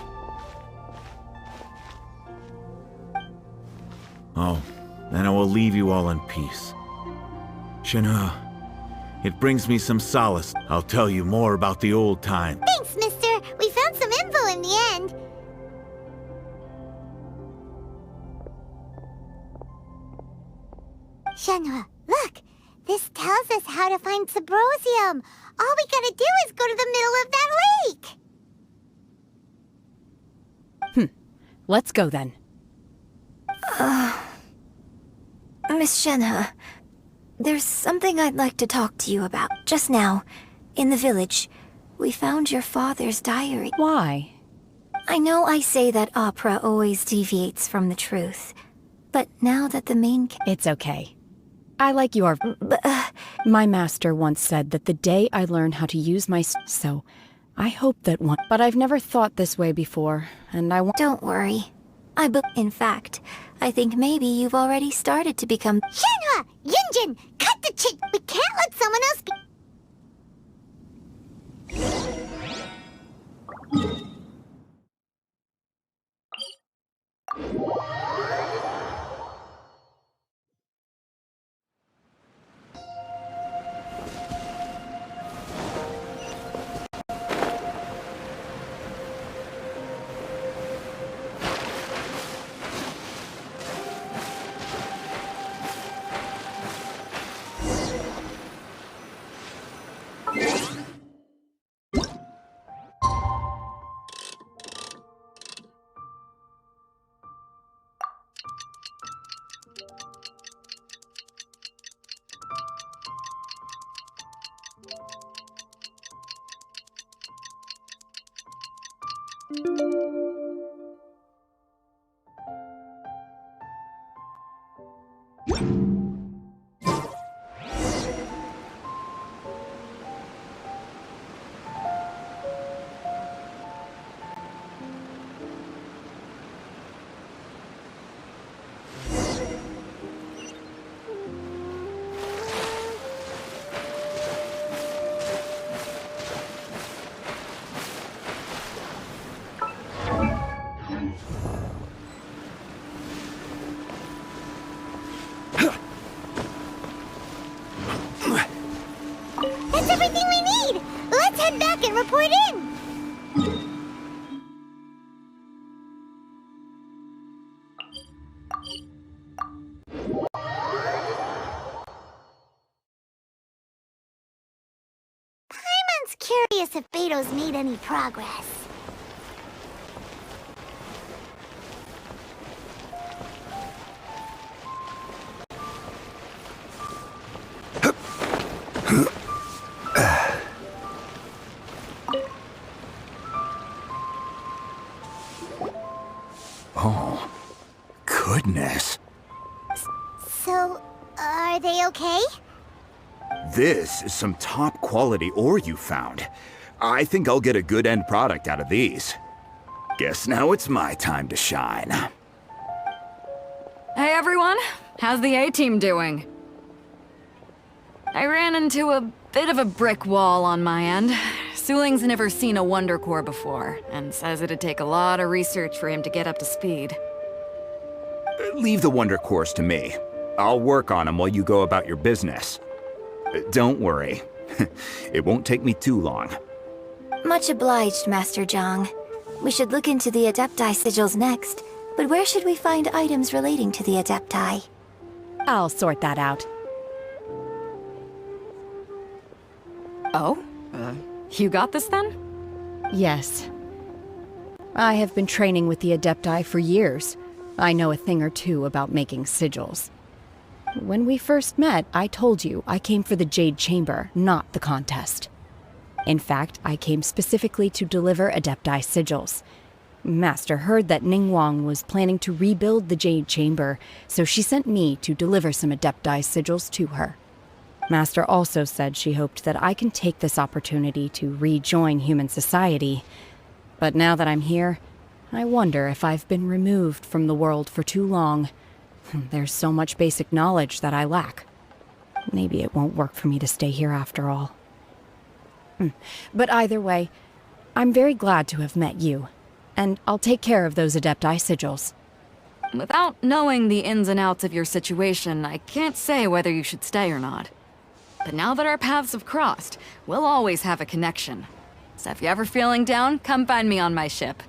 Oh, then I will leave you all in peace. Shenhe, it brings me some solace. I'll tell you more about the old time. Thanks, mister. We found some info in the end. Shenhe, look! This tells us how to find Subrosium. All we gotta do is go to the middle of that lake! Let's go then. Miss Shenhe, there's something I'd like to talk to you about. Just now, in the village, we found your father's diary. Why? I know I say that opera always deviates from the truth, but now that the main... It's okay. I like your... My master once said that the day I learn how to use my... So, I hope that one... But I've never thought this way before, and I want... Don't worry. In fact, I think maybe you've already started to become... Shenhe! Yunjin! Cut the chit! We can't let someone else be... That's everything we need! Let's head back and report in! Paimon's curious if Beto's made any progress. Oh, goodness. So, are they okay? This is some top quality ore you found. I think I'll get a good end product out of these. Guess now it's my time to shine. Hey everyone, how's the A-team doing? I ran into a bit of a brick wall on my end. Suling's never seen a Wonder Core before, and says it'd take a lot of research for him to get up to speed. Leave the Wonder Cores to me. I'll work on them while you go about your business. Don't worry. It won't take me too long. Much obliged, Master Zhang. We should look into the Adepti sigils next, but where should we find items relating to the Adepti? I'll sort that out. Oh? You got this then? Yes. I have been training with the Adepti for years. I know a thing or two about making sigils. When we first met, I told you I came for the Jade Chamber, not the contest. In fact, I came specifically to deliver Adepti sigils. Master heard that Ningguang was planning to rebuild the Jade Chamber, so she sent me to deliver some Adepti sigils to her. Master also said she hoped that I can take this opportunity to rejoin human society. But now that I'm here, I wonder if I've been removed from the world for too long. There's so much basic knowledge that I lack. Maybe it won't work for me to stay here after all. But either way, I'm very glad to have met you, and I'll take care of those Adepti sigils. Without knowing the ins and outs of your situation, I can't say whether you should stay or not. But now that our paths have crossed, we'll always have a connection. So if you're ever feeling down, come find me on my ship.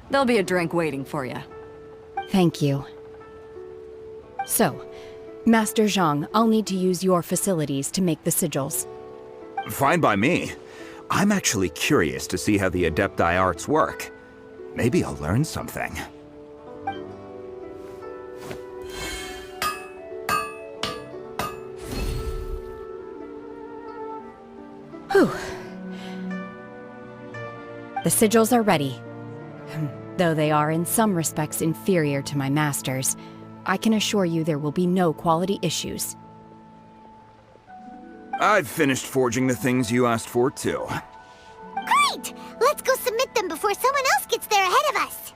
There'll be a drink waiting for you. Thank you. So, Master Zhang, I'll need to use your facilities to make the sigils. Fine by me. I'm actually curious to see how the Adepti arts work. Maybe I'll learn something. Whew. The sigils are ready. Though they are in some respects inferior to my master's, I can assure you there will be no quality issues. I've finished forging the things you asked for, too. Great! Let's go submit them before someone else gets there ahead of us.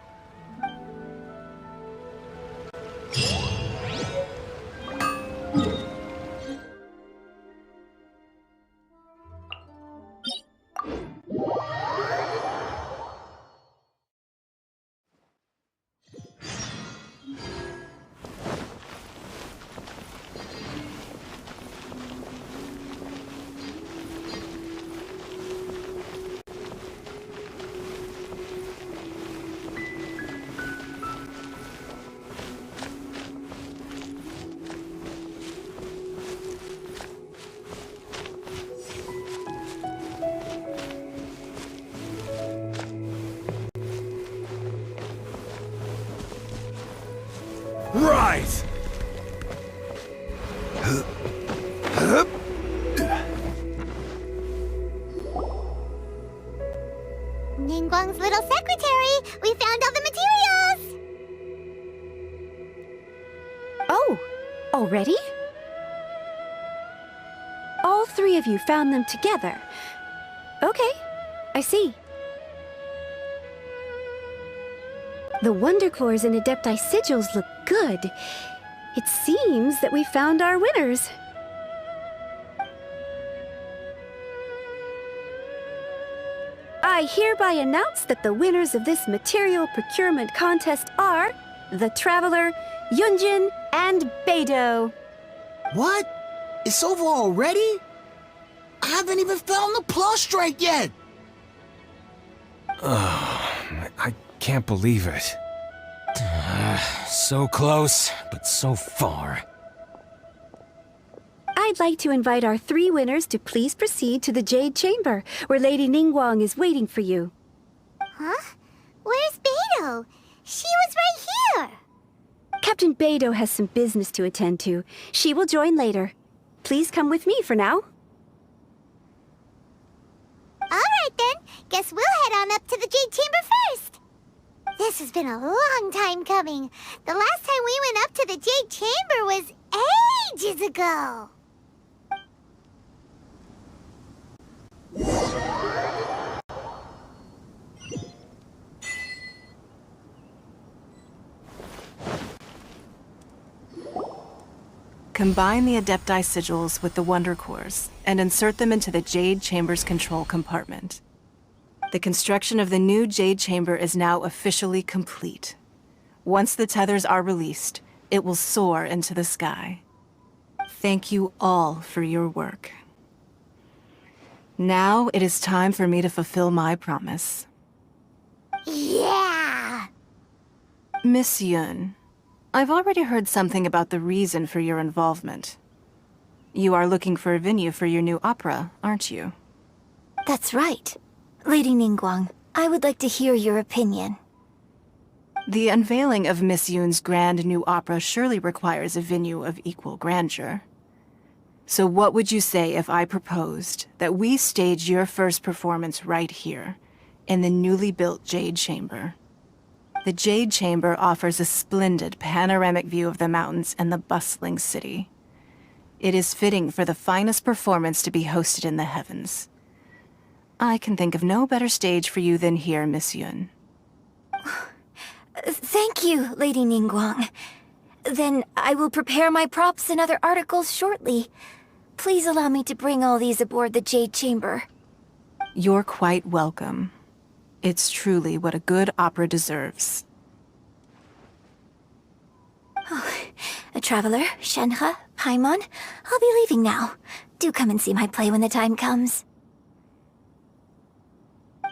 Right! Ningguang's little secretary! We found all the materials! Oh, already? All three of you found them together. Okay, I see. The Wonder Cores and Adepti sigils look good. It seems that we found our winners. I hereby announce that the winners of this material procurement contest are the Traveler, Yunjin, and Beidou. What? It's over already? I haven't even found the plustrate yet! I can't believe it. So close, but so far. I'd like to invite our three winners to please proceed to the Jade Chamber, where Lady Ningguang is waiting for you. Huh? Where's Beidou? She was right here! Captain Beidou has some business to attend to. She will join later. Please come with me for now. Alright then, guess we'll head on up to the Jade Chamber first! This has been a long time coming. The last time we went up to the Jade Chamber was ages ago. Combine the Adepti sigils with the Wonder Cores and insert them into the Jade Chamber's control compartment. The construction of the new Jade Chamber is now officially complete. Once the tethers are released, it will soar into the sky. Thank you all for your work. Now it is time for me to fulfill my promise. Yeah! Miss Yun, I've already heard something about the reason for your involvement. You are looking for a venue for your new opera, aren't you? That's right. Lady Ningguang, I would like to hear your opinion. The unveiling of Miss Yoon's grand new opera surely requires a venue of equal grandeur. So what would you say if I proposed that we stage your first performance right here, in the newly built Jade Chamber? The Jade Chamber offers a splendid panoramic view of the mountains and the bustling city. It is fitting for the finest performance to be hosted in the heavens. I can think of no better stage for you than here, Miss Yoon. Thank you, Lady Ningguang. Then I will prepare my props and other articles shortly. Please allow me to bring all these aboard the Jade Chamber. You're quite welcome. It's truly what a good opera deserves. A traveler, Shenhe, Paimon, I'll be leaving now. Do come and see my play when the time comes.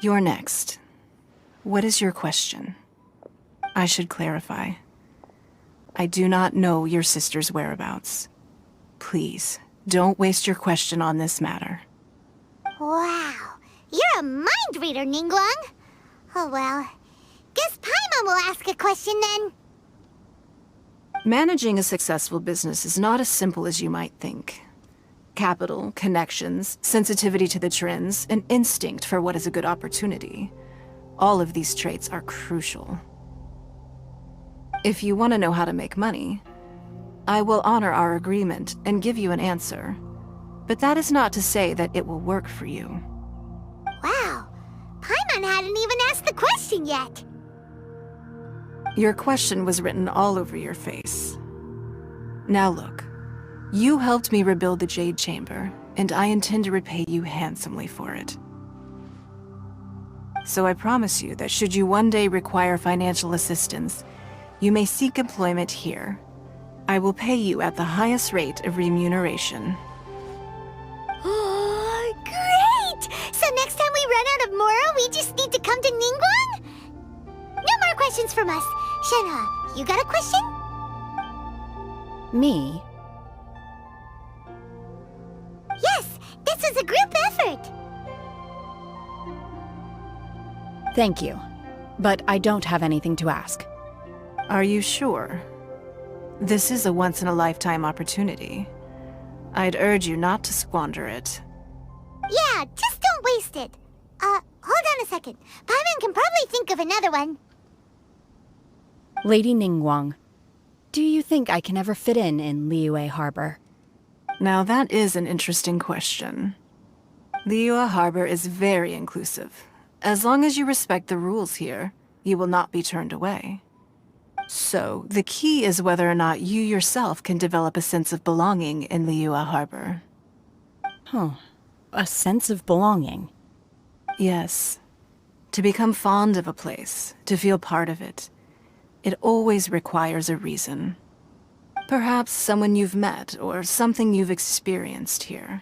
You're next. What is your question? I should clarify. I do not know your sister's whereabouts. Please, don't waste your question on this matter. Wow, you're a mind reader, Ningguang. Oh well, guess Paimon will ask a question then. Managing a successful business is not as simple as you might think. Capital, connections, sensitivity to the trends, and instinct for what is a good opportunity. All of these traits are crucial. If you want to know how to make money, I will honor our agreement and give you an answer. But that is not to say that it will work for you. Wow, Paimon hadn't even asked the question yet. Your question was written all over your face. Now look, you helped me rebuild the Jade Chamber, and I intend to repay you handsomely for it. So I promise you that should you one day require financial assistance, you may seek employment here. I will pay you at the highest rate of remuneration. Oh, great! So next time we run out of Mora, we just need to come to Ningguang? No more questions from us. Shenhe, you got a question? Me? Yes, this is a group effort. Thank you. But I don't have anything to ask. Are you sure? This is a once-in-a-lifetime opportunity. I'd urge you not to squander it. Yeah, just don't waste it. Hold on a second. Paimon can probably think of another one. Lady Ningguang, do you think I can ever fit in Liyue Harbor? Now that is an interesting question. Liyue Harbor is very inclusive. As long as you respect the rules here, you will not be turned away. So, the key is whether or not you yourself can develop a sense of belonging in Liyue Harbor. Huh. A sense of belonging? Yes. To become fond of a place, to feel part of it, it always requires a reason. Perhaps someone you've met, or something you've experienced here.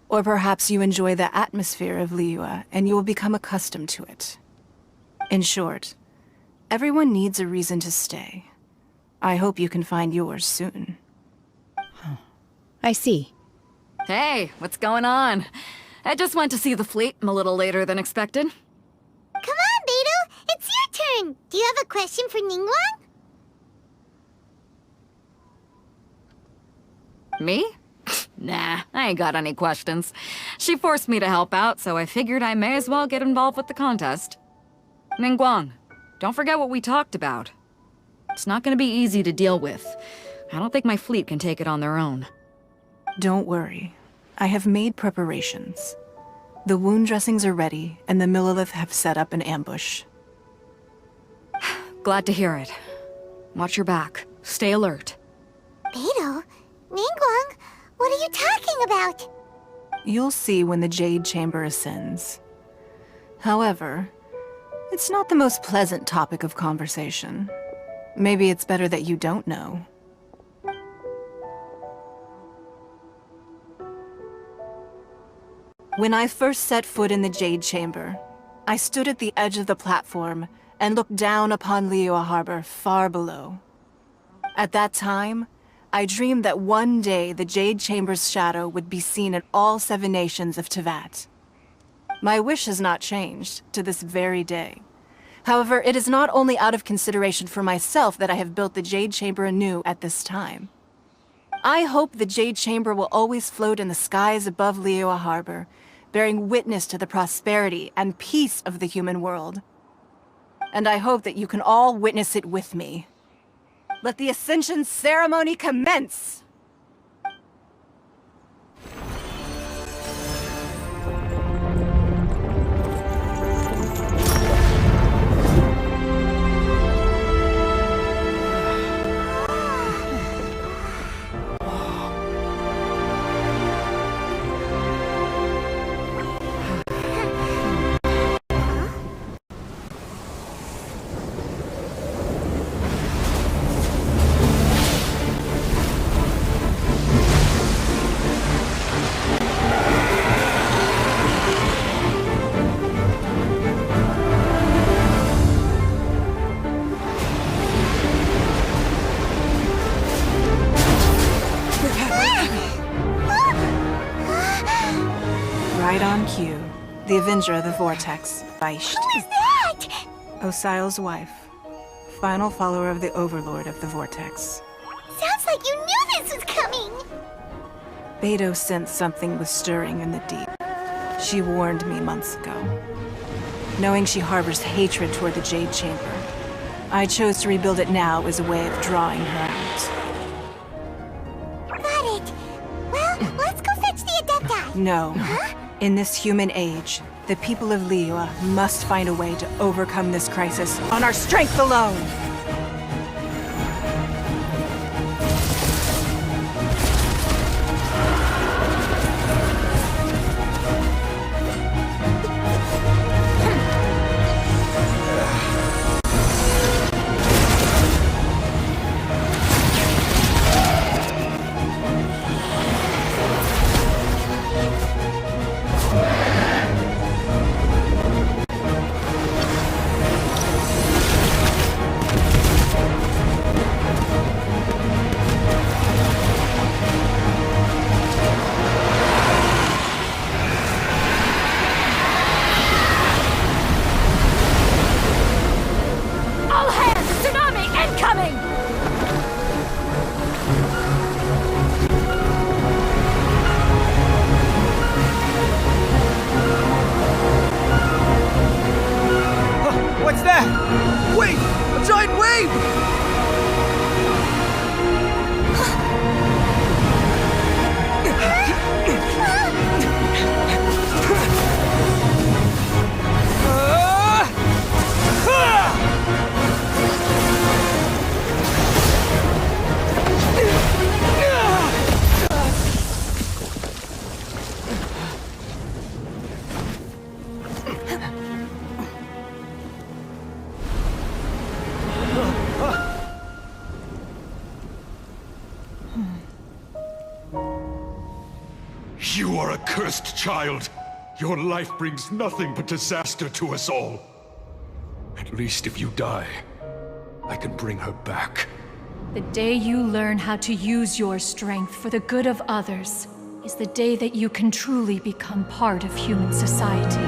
Or perhaps you enjoy the atmosphere of Liyue, and you will become accustomed to it. In short, everyone needs a reason to stay. I hope you can find yours soon. I see. Hey, what's going on? I just went to see the fleet. I'm a little later than expected. Come on, Beidou! It's your turn! Do you have a question for Ningguang? Me? Nah, I ain't got any questions. She forced me to help out, so I figured I may as well get involved with the contest. Ningguang, don't forget what we talked about. It's not gonna be easy to deal with. I don't think my fleet can take it on their own. Don't worry. I have made preparations. The wound dressings are ready, and the Millilith have set up an ambush. Glad to hear it. Watch your back. Stay alert. Beidou? Ningguang? What are you talking about? You'll see when the Jade Chamber ascends. However, it's not the most pleasant topic of conversation. Maybe it's better that you don't know. When I first set foot in the Jade Chamber, I stood at the edge of the platform and looked down upon Liyue Harbor far below. At that time, I dreamed that one day the Jade Chamber's shadow would be seen in all 7 nations of Teyvat. My wish has not changed to this very day. However, it is not only out of consideration for myself that I have built the Jade Chamber anew at this time. I hope the Jade Chamber will always float in the skies above Liyue Harbor, bearing witness to the prosperity and peace of the human world. And I hope that you can all witness it with me. Let the Ascension ceremony commence! Right on cue. The Avenger of the Vortex, Beisht. Who is that? Osial's wife. Final follower of the Overlord of the Vortex. Sounds like you knew this was coming! Beidou sensed something was stirring in the deep. She warned me months ago. Knowing she harbors hatred toward the Jade Chamber, I chose to rebuild it now as a way of drawing her out. Got it. Well, let's go fetch the Adepti. No. In this human age, the people of Liyue must find a way to overcome this crisis on our strength alone! What's that? Wait! A giant wave! You are a cursed child. Your life brings nothing but disaster to us all. At least if you die, I can bring her back. The day you learn how to use your strength for the good of others is the day that you can truly become part of human society.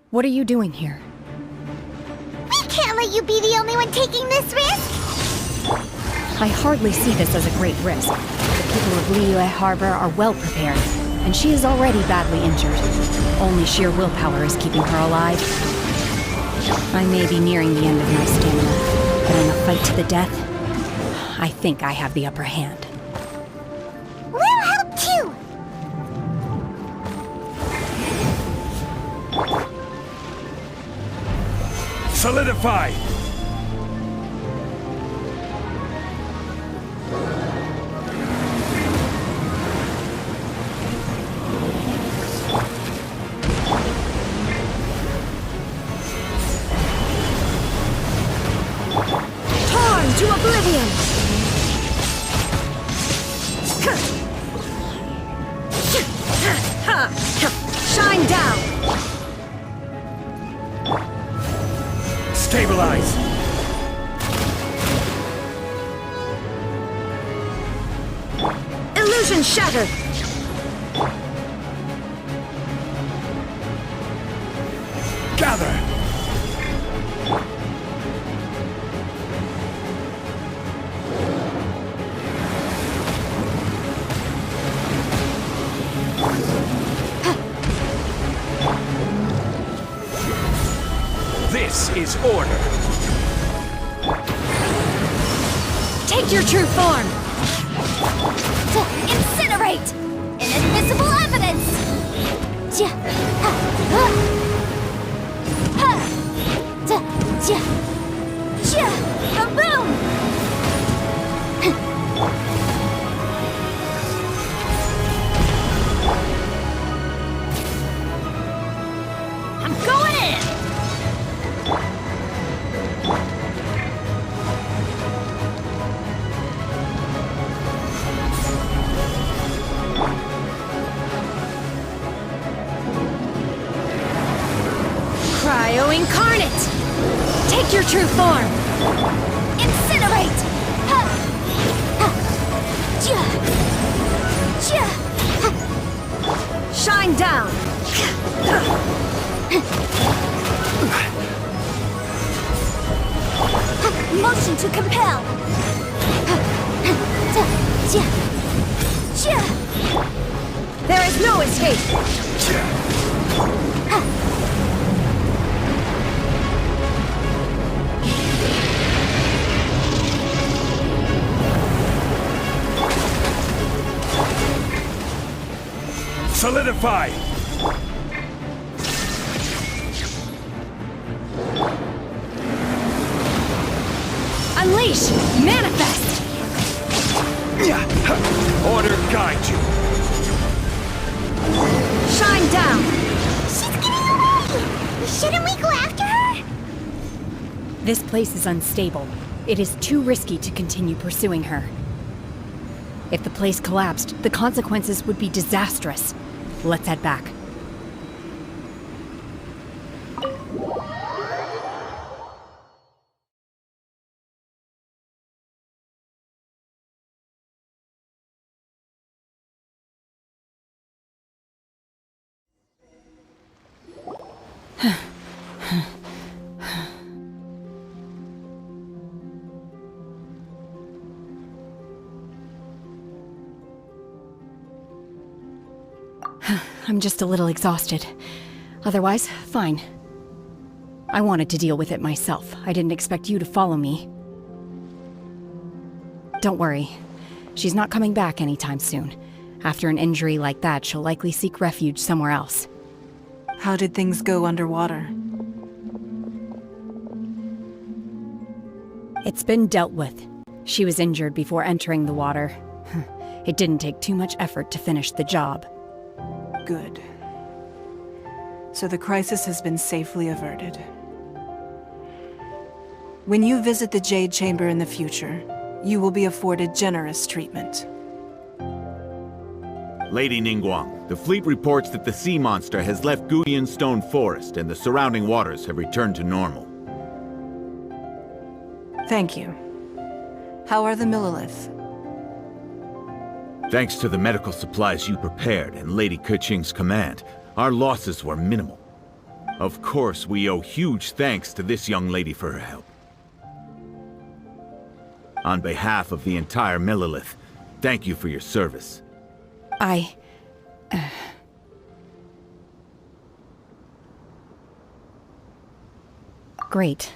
What are you doing here? We can't let you be the only one taking this risk? I hardly see this as a great risk. The people of Liyue Harbor are well prepared, and she is already badly injured. Only sheer willpower is keeping her alive. I may be nearing the end of my stamina, but in a fight to the death, I think I have the upper hand. We'll help too! Solidify! Torn to oblivion! Shine down! Stabilize! Illusion shattered! Gather! This is order. Take your true form! Incinerate! Inadmissible evidence! Boom! I'm going in! Cryo Incarnate! Take your true form! Incinerate! Shine down! Motion to compel! There is no escape! Solidify! Unleash! Manifest! Order guide you! Shine down! She's getting away! Shouldn't we go after her? This place is unstable. It is too risky to continue pursuing her. If the place collapsed, the consequences would be disastrous. Let's head back. I'm just a little exhausted. Otherwise, fine. I wanted to deal with it myself. I didn't expect you to follow me. Don't worry. She's not coming back anytime soon. After an injury like that, she'll likely seek refuge somewhere else. How did things go underwater? It's been dealt with. She was injured before entering the water. It didn't take too much effort to finish the job. Good. So the crisis has been safely averted. When you visit the Jade Chamber in the future, you will be afforded generous treatment. Lady Ningguang, the fleet reports that the sea monster has left Guyan Stone Forest and the surrounding waters have returned to normal. Thank you. How are the Millilith? Thanks to the medical supplies you prepared and Lady Keqing's command, our losses were minimal. Of course, we owe huge thanks to this young lady for her help. On behalf of the entire Millelith, thank you for your service. Great.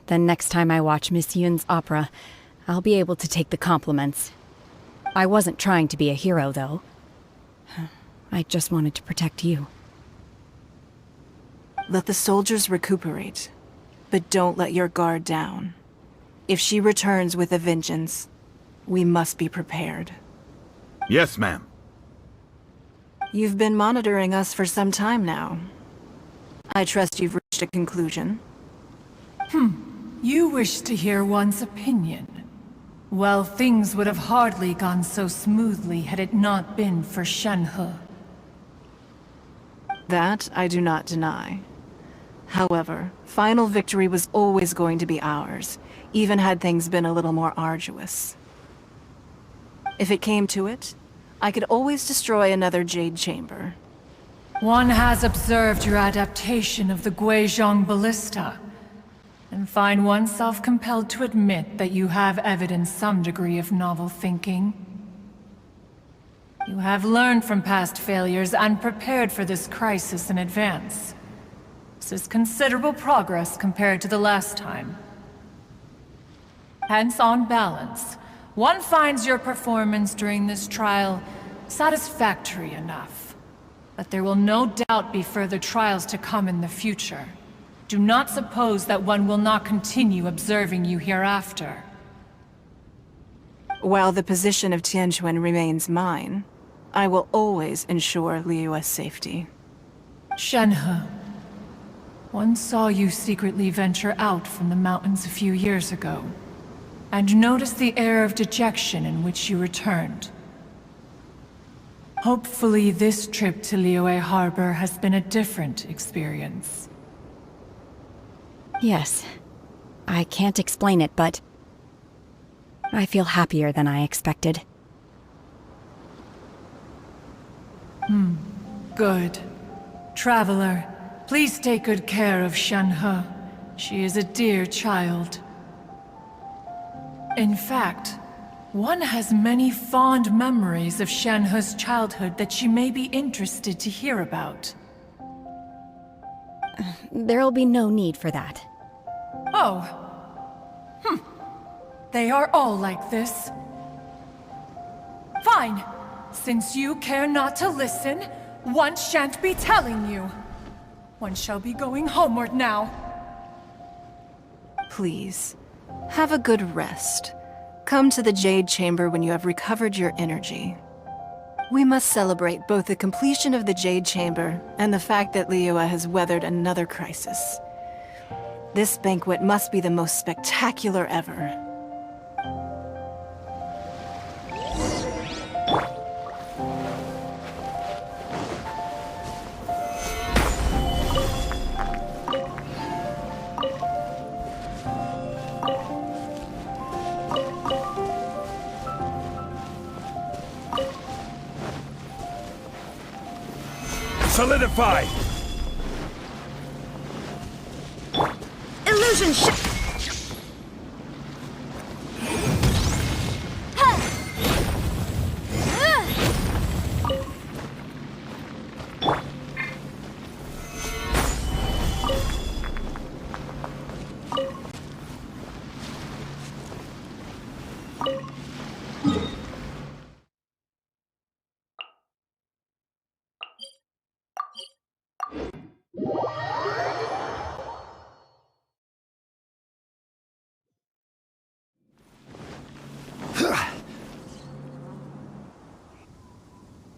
Then next time I watch Miss Yun's opera, I'll be able to take the compliments. I wasn't trying to be a hero, though. I just wanted to protect you. Let the soldiers recuperate, but don't let your guard down. If she returns with a vengeance, we must be prepared. Yes, ma'am. You've been monitoring us for some time now. I trust you've reached a conclusion. You wish to hear one's opinion. Well, things would have hardly gone so smoothly had it not been for Shenhe. That I do not deny. However, final victory was always going to be ours, even had things been a little more arduous. If it came to it, I could always destroy another Jade Chamber. One has observed your adaptation of the Guizhong Ballista, and find oneself compelled to admit that you have evidenced some degree of novel thinking. You have learned from past failures and prepared for this crisis in advance. This is considerable progress compared to the last time. Hence, on balance, one finds your performance during this trial satisfactory enough. But there will no doubt be further trials to come in the future. Do not suppose that one will not continue observing you hereafter. While the position of Tianquan remains mine, I will always ensure Liyue's safety. Shenhe, one saw you secretly venture out from the mountains a few years ago, and noticed the air of dejection in which you returned. Hopefully this trip to Liyue Harbor has been a different experience. Yes. I can't explain it, but I feel happier than I expected. Good. Traveler, please take good care of Shenhe. She is a dear child. In fact, one has many fond memories of Shenhe's childhood that she may be interested to hear about. There'll be no need for that. Oh. They are all like this. Fine. Since you care not to listen, one shan't be telling you. One shall be going homeward now. Please, have a good rest. Come to the Jade Chamber when you have recovered your energy. We must celebrate both the completion of the Jade Chamber and the fact that Liyue has weathered another crisis. This banquet must be the most spectacular ever. Solidify! Illusion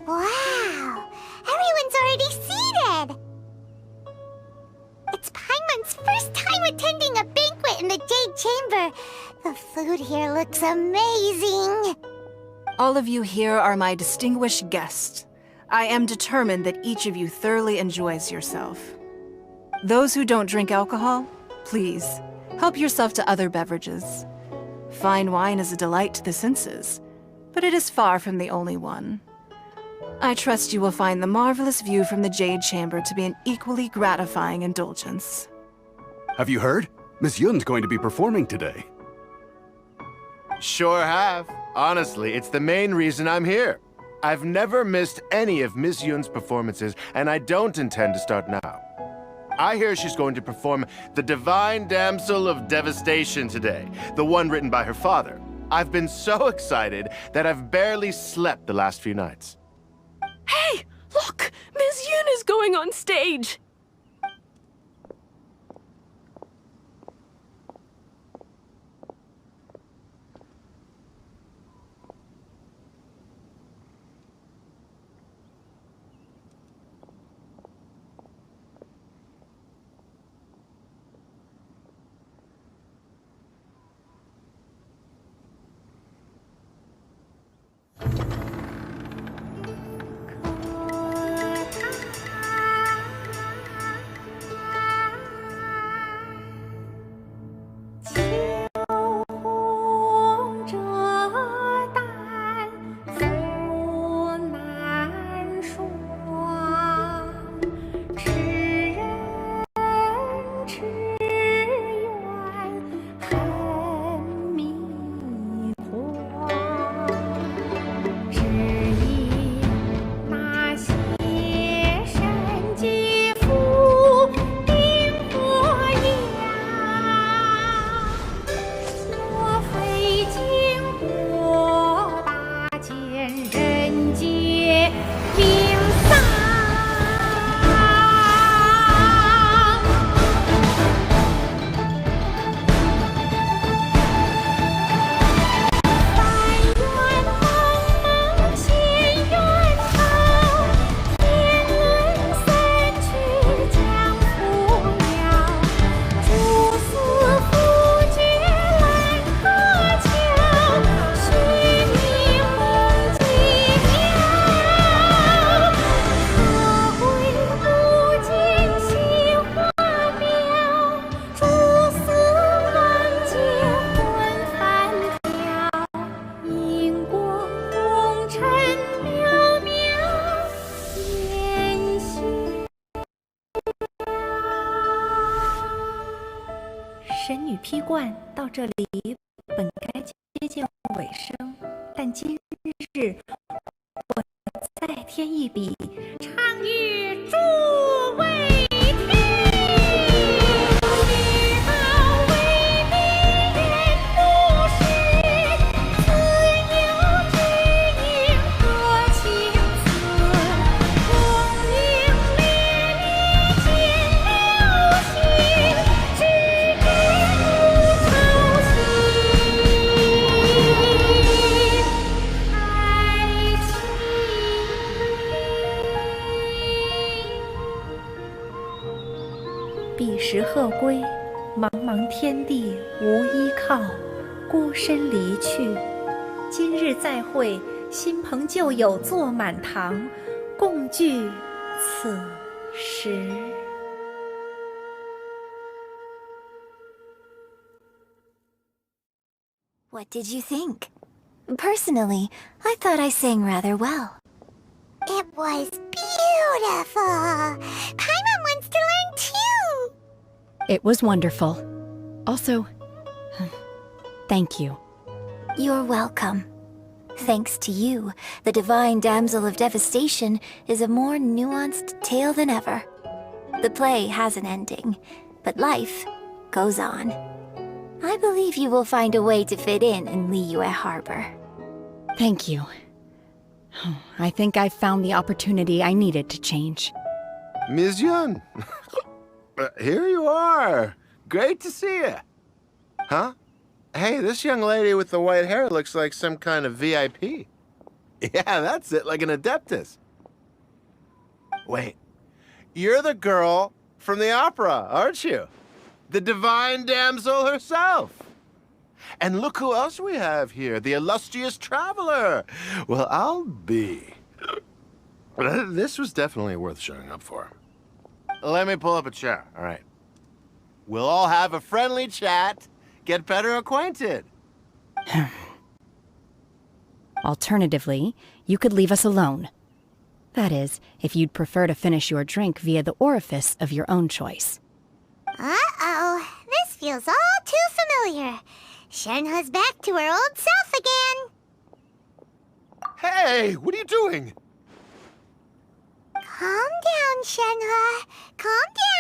Wow! Everyone's already seated! It's Paimon's first time attending a banquet in the Jade Chamber. The food here looks amazing. All of you here are my distinguished guests. I am determined that each of you thoroughly enjoys yourself. Those who don't drink alcohol, please, help yourself to other beverages. Fine wine is a delight to the senses, but it is far from the only one. I trust you will find the marvelous view from the Jade Chamber to be an equally gratifying indulgence. Have you heard? Miss Yun's going to be performing today. Sure have. Honestly, it's the main reason I'm here. I've never missed any of Miss Yun's performances, and I don't intend to start now. I hear she's going to perform The Divine Damsel of Devastation today, the one written by her father. I've been so excited that I've barely slept the last few nights. Hey, look! Miss Yun is going on stage!神女披冠到这里本该接近尾声，但今日我再添一笔，唱与诸位听。知道为民言不实，自有知音和情思。红缨烈烈见流星，只知不愁心。爱情。彼时鹤归，茫茫天地无依靠，孤身离去。今日再会，新朋旧友坐满堂，共聚此时。What did you think? Personally, I thought I sang rather well. It was beautiful! Paimon wants to learn too! It was wonderful. Also, thank you. You're welcome. Thanks to you, the Divine Damsel of Devastation is a more nuanced tale than ever. The play has an ending, but life goes on. I believe you will find a way to fit in Liyue Harbor. Thank you. I think I've found the opportunity I needed to change. Ms. Yun! Here you are! Great to see you! Huh? Hey, this young lady with the white hair looks like some kind of VIP. Yeah, that's it, like an Adeptus. Wait, you're the girl from the opera, aren't you? The Divine Damsel herself! And look who else we have here, the illustrious traveler! Well, I'll be. This was definitely worth showing up for. Let me pull up a chair, all right. We'll all have a friendly chat, get better acquainted. Alternatively, you could leave us alone. That is, if you'd prefer to finish your drink via the orifice of your own choice. Uh-oh, this feels all too familiar. Shenhe's back to her old self again. Hey, what are you doing? Calm down, Shenhe. Calm down.